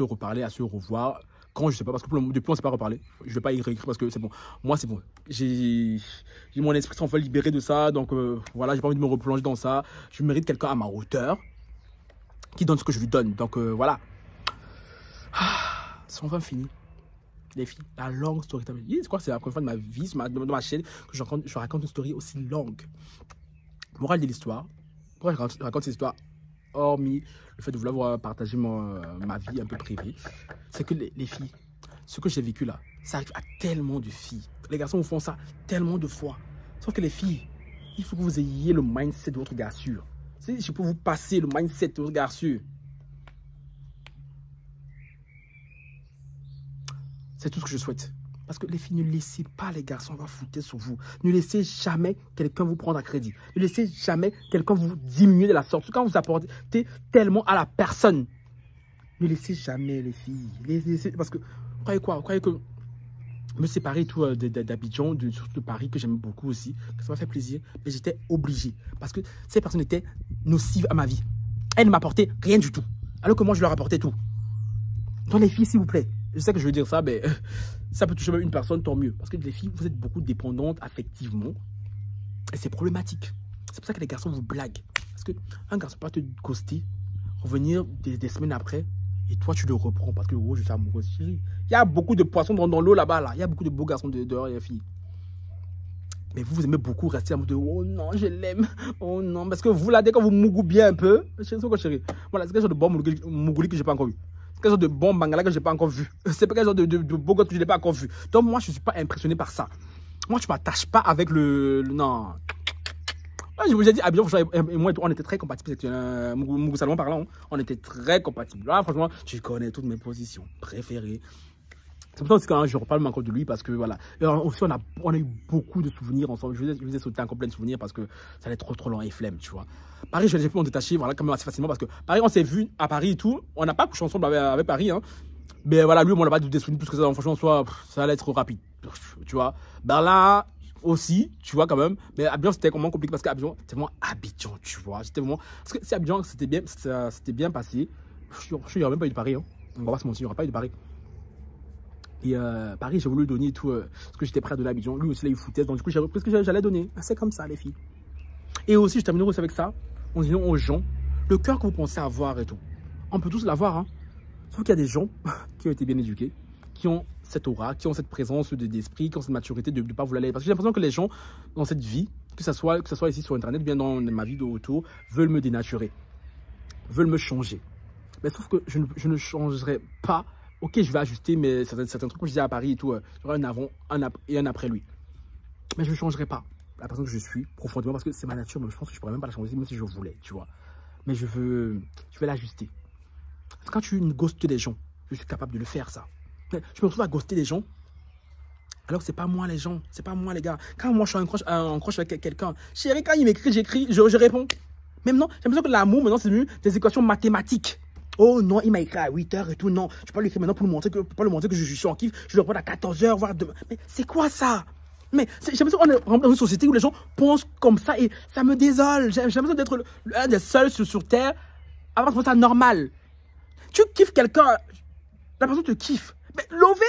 reparler, à se revoir. Quand, je sais pas, parce que depuis, on ne s'est pas reparlé. Je vais pas y réécrire parce que c'est bon. Moi, c'est bon. J'ai mon esprit s'en fait libérer de ça. Donc, voilà, j'ai pas envie de me replonger dans ça. Je mérite quelqu'un à ma hauteur qui donne ce que je lui donne. Donc, voilà. C'est enfin fini. Les filles, la longue story. Je crois que c'est la première fois de ma vie, de ma chaîne, que je raconte une story aussi longue. Morale de l'histoire. Pourquoi je raconte cette histoire, hormis le fait de vouloir partager ma vie un peu privée, c'est que les filles, ce que j'ai vécu là, ça arrive à tellement de filles. Les garçons vous font ça tellement de fois. Sauf que les filles, il faut que vous ayez le mindset de votre gars sûr. Si je peux vous passer le mindset de votre gars sûr, c'est tout ce que je souhaite. Parce que les filles, ne laissez pas les garçons avoir fouté sur vous. Ne laissez jamais quelqu'un vous prendre à crédit. Ne laissez jamais quelqu'un vous diminuer de la sorte. Quand vous apportez tellement à la personne, ne laissez jamais les filles. Parce que, croyez quoi? Croyez que me séparer tout d'Abidjan, de Paris, que j'aime beaucoup aussi, que ça m'a fait plaisir, mais j'étais obligé. Parce que ces personnes étaient nocives à ma vie. Elles ne m'apportaient rien du tout. Alors que moi, je leur apportais tout. Donc les filles, s'il vous plaît, je sais que je veux dire ça, mais ça peut toucher même une personne, tant mieux. Parce que les filles, vous êtes beaucoup dépendantes affectivement. Et c'est problématique. C'est pour ça que les garçons vous blaguent. Parce qu'un garçon peut te ghoster, revenir des semaines après, et toi, tu le reprends. Parce que, oh, je suis amoureux, chérie. Il y a beaucoup de poissons dans l'eau là-bas. Là. Il y a beaucoup de beaux garçons dehors, les filles. Mais vous aimez beaucoup rester en mode de, oh non, je l'aime. Oh non, parce que vous, là, dès que vous mougou bien un peu, chérie, voilà, c'est quel genre de bon mougouli que j'ai pas encore vu. Quel genre de bon bangala que je n'ai pas encore vu. C'est pas quel genre de beau gosse que je n'ai pas encore vu. Donc moi, je ne suis pas impressionné par ça. Moi, je ne m'attache pas avec non. Je vous ai dit, Abidjan et moi, on était très compatibles. Mougou Salomon parlant, on était très compatibles. Là, franchement, je connais toutes mes positions préférées. C'est pour ça aussi que je reparle encore de lui parce que voilà. Et aussi, on a eu beaucoup de souvenirs ensemble. Je vous ai sauté un complet de souvenirs parce que ça allait trop long et flemme, tu vois. Paris, j'ai pu m'en détacher voilà, quand même assez facilement parce que Paris, on s'est vu à Paris et tout. On n'a pas couché ensemble avec Paris. Hein. Mais voilà, lui, on n'a pas des souvenirs plus que ça. Donc, franchement, ça allait être rapide. Tu vois. Berlin aussi, tu vois, quand même. Mais Abidjan, c'était vraiment compliqué parce qu'Abidjan, c'était vraiment Abidjan, tu vois. C'était vraiment. Parce que si Abidjan, c'était bien passé. Je n'y aurait même pas eu de Paris. Hein. On va pas se mentir, il n'y aura pas eu de Paris. Et Paris, j'ai voulu lui donner tout ce que j'étais prêt à donner à Abidjan. Lui aussi, là, il foutait. Donc, du coup, j'ai repris ce que j'allais donner. C'est comme ça, les filles. Et aussi, je termine aussi avec ça. En disant aux gens, le cœur que vous pensez avoir et tout, on peut tous l'avoir. Hein. Sauf qu'il y a des gens qui ont été bien éduqués, qui ont cette aura, qui ont cette présence d'esprit, qui ont cette maturité de ne pas vouloir aller. Parce que j'ai l'impression que les gens, dans cette vie, que ce soit ici sur Internet, bien dans ma vie de autour, veulent me dénaturer, veulent me changer. Mais sauf que je ne changerai pas. Ok, je vais ajuster mais certains trucs, comme je disais à Paris et tout, il y aura un avant et un après lui. Mais je ne changerai pas la personne que je suis profondément parce que c'est ma nature, mais je pense que je ne pourrais même pas la changer, même si je voulais, tu vois. Mais je vais l'ajuster. Quand tu ghostes des gens, je suis capable de le faire, ça. Mais je me retrouve à ghoster des gens, alors que c'est pas moi les gens, c'est pas moi les gars. Quand moi je suis en croche avec quelqu'un, chérie, quand il m'écrit, j'écris, je réponds. Même non, j'ai l'impression que l'amour, maintenant, c'est devenu des équations mathématiques. Oh non, il m'a écrit à 8 h et tout. Non, je peux lui écrire maintenant pour lui montrer que je suis en kiff. Je lui réponds à 14 h, voire demain. Mais c'est quoi ça? Mais j'ai l'impression qu'on est dans une société où les gens pensent comme ça et ça me désole. J'ai l'impression d'être l'un des seuls sur Terre à avoir trouvé ça normal. Tu kiffes quelqu'un, la personne te kiffe. Mais lovez,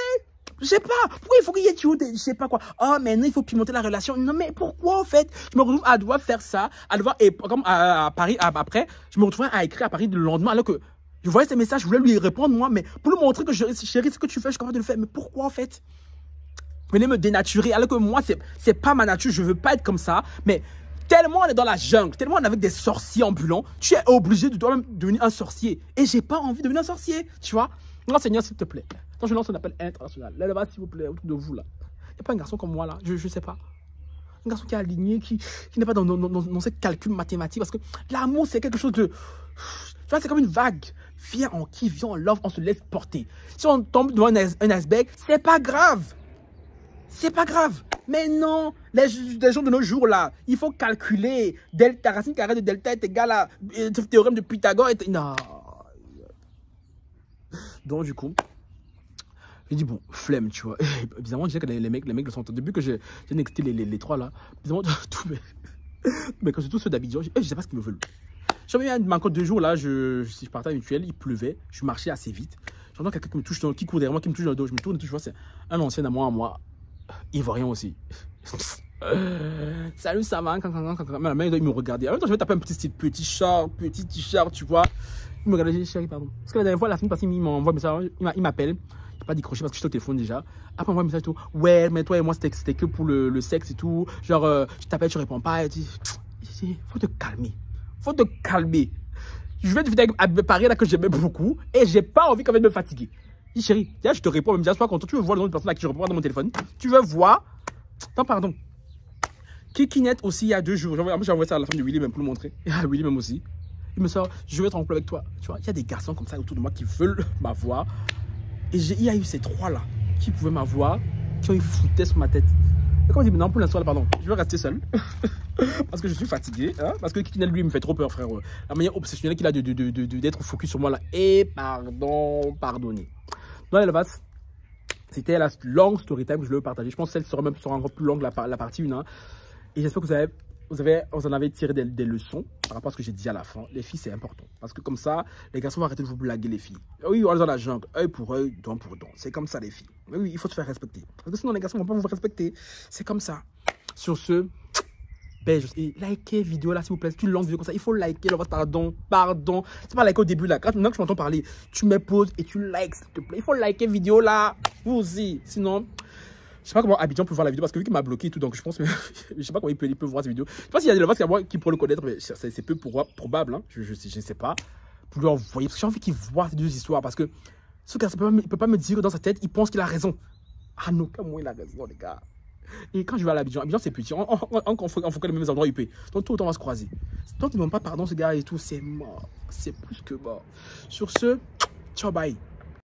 je sais pas. Pourquoi il faut qu'il y ait je sais pas quoi. Oh, mais non, il faut pimenter la relation. Non, mais pourquoi en fait? Je me retrouve à devoir faire ça, à devoir, et comme à Paris, après, je me retrouve à écrire à Paris le lendemain alors que je voyais ces messages, je voulais lui répondre moi, mais pour lui montrer que chérie, ce que tu fais, je suis capable de le faire. Mais pourquoi en fait? Venez me dénaturer, alors que moi, c'est pas ma nature, je veux pas être comme ça. Mais Tellement on est dans la jungle, tellement on est avec des sorciers ambulants, tu es obligé de toi-même devenir un sorcier. Et j'ai pas envie de devenir un sorcier, tu vois. Non, Seigneur, s'il te plaît. Quand je lance un appel international, là-bas, s'il vous plaît, autour de vous, là. Il n'y a pas un garçon comme moi, là, je sais pas. Un garçon qui est aligné, qui n'est pas dans ces calculs mathématiques. Parce que l'amour, c'est quelque chose de... Tu vois, c'est comme une vague. Viens, on kiffe, viens, on love, on se laisse porter. Si on tombe devant un iceberg, c'est pas grave. C'est pas grave. Mais non, les gens de nos jours, là, il faut calculer. Delta, racine carrée de delta est égal à théorème de Pythagore. Non. Donc, du coup... J'ai dit, bon, flemme, tu vois. Et, bizarrement, je disais que les mecs le sont. Depuis que j'ai nexté les trois là, bizarrement, tous mais quand c'est tous ceux d'Abidjan, je sais pas ce qu'ils me veulent. J'avais eu encore 2 jours là, je partais à Mutuelle, il pleuvait, je marchais assez vite. J'entends quelqu'un qui me touche, qui court derrière moi, qui me touche dans le dos. Je me tourne et tout, je vois, c'est un ancien à moi, ivoirien aussi. Salut, ça va? Mais la main, il me regardait. En même temps, je vais taper un petit style, petit short, petit t-shirt, tu vois. Il me regardait, j'ai dit, chérie, pardon. Parce que la dernière fois, la semaine passée, il m'envoie un message, il m'appelle. Je n'ai pas décroché parce que j'étais au téléphone déjà. Après, on m'envoie un message et tout. Ouais, mais toi et moi, c'était que pour le sexe et tout. Genre, je t'appelle, tu réponds pas. Et tu dis, faut te calmer. Faut te calmer. Je vais te faire avec Paris là que j'aimais beaucoup. Et j'ai pas envie quand même de me fatiguer. Je dis, chérie, déjà, je te réponds, même déjà, sois content. Tu veux voir le nom de personne à qui je réponds dans mon téléphone. Tu veux voir. Non, pardon. Kikinette aussi, il y a 2 jours. J'ai envoyé ça à la femme de Willy, même pour le montrer. Et à Willy, même aussi. Il me sort, je veux être en couple avec toi. Tu vois, il y a des garçons comme ça autour de moi qui veulent m'avoir. Et il y a eu ces 3 là qui pouvaient m'avoir, qui ont eu foutaient sur ma tête. Et quand je dis, non, pour l'instant, pardon, je vais rester seul. Parce que je suis fatigué. Hein, parce que Kikinette, lui, me fait trop peur, frère. La manière obsessionnelle qu'il a d'être focus sur moi là. Et pardonnez. Dans l'élevage, c'était la longue story time que je voulais partager. Je pense que celle sera même encore plus longue, la partie 1. Hein. Et j'espère que vous en avez tiré des leçons par rapport à ce que j'ai dit à la fin. Les filles, c'est important. Parce que comme ça, les garçons vont arrêter de vous blaguer, les filles. Oui, on est dans la jungle. Œil pour œil, dent pour dent. C'est comme ça, les filles. Mais oui, il faut se faire respecter. Parce que sinon, les garçons ne vont pas vous respecter. C'est comme ça. Sur ce, likez vidéo là, s'il vous plaît. C'est une longue vidéo comme ça. Il faut liker. Pardon. C'est pas liker au début là. Maintenant que je m'entends parler, tu me poses et tu likes, s'il te plaît. Il faut liker vidéo là. Vous aussi. Sinon... Je sais pas comment Abidjan peut voir la vidéo parce que vu qu'il m'a bloqué et tout, donc je pense que je sais pas comment il peut voir cette vidéo. Je sais pas s'il y a des gens qui pourraient le connaître, mais c'est peu probable, hein. Je sais pas. Pour lui envoyer, parce que j'ai envie qu'il voit ces 2 histoires parce que ce gars, il peut pas me dire que dans sa tête, il pense qu'il a raison. Ah non, comment il a raison, les gars. Et quand je vais à l'Abidjan, Abidjan c'est petit, on faut que les mêmes endroits UP. Donc tout le temps on va se croiser. Donc ils ne demandent pas pardon, ce gars et tout, c'est mort. C'est plus que mort. Sur ce, ciao, bye.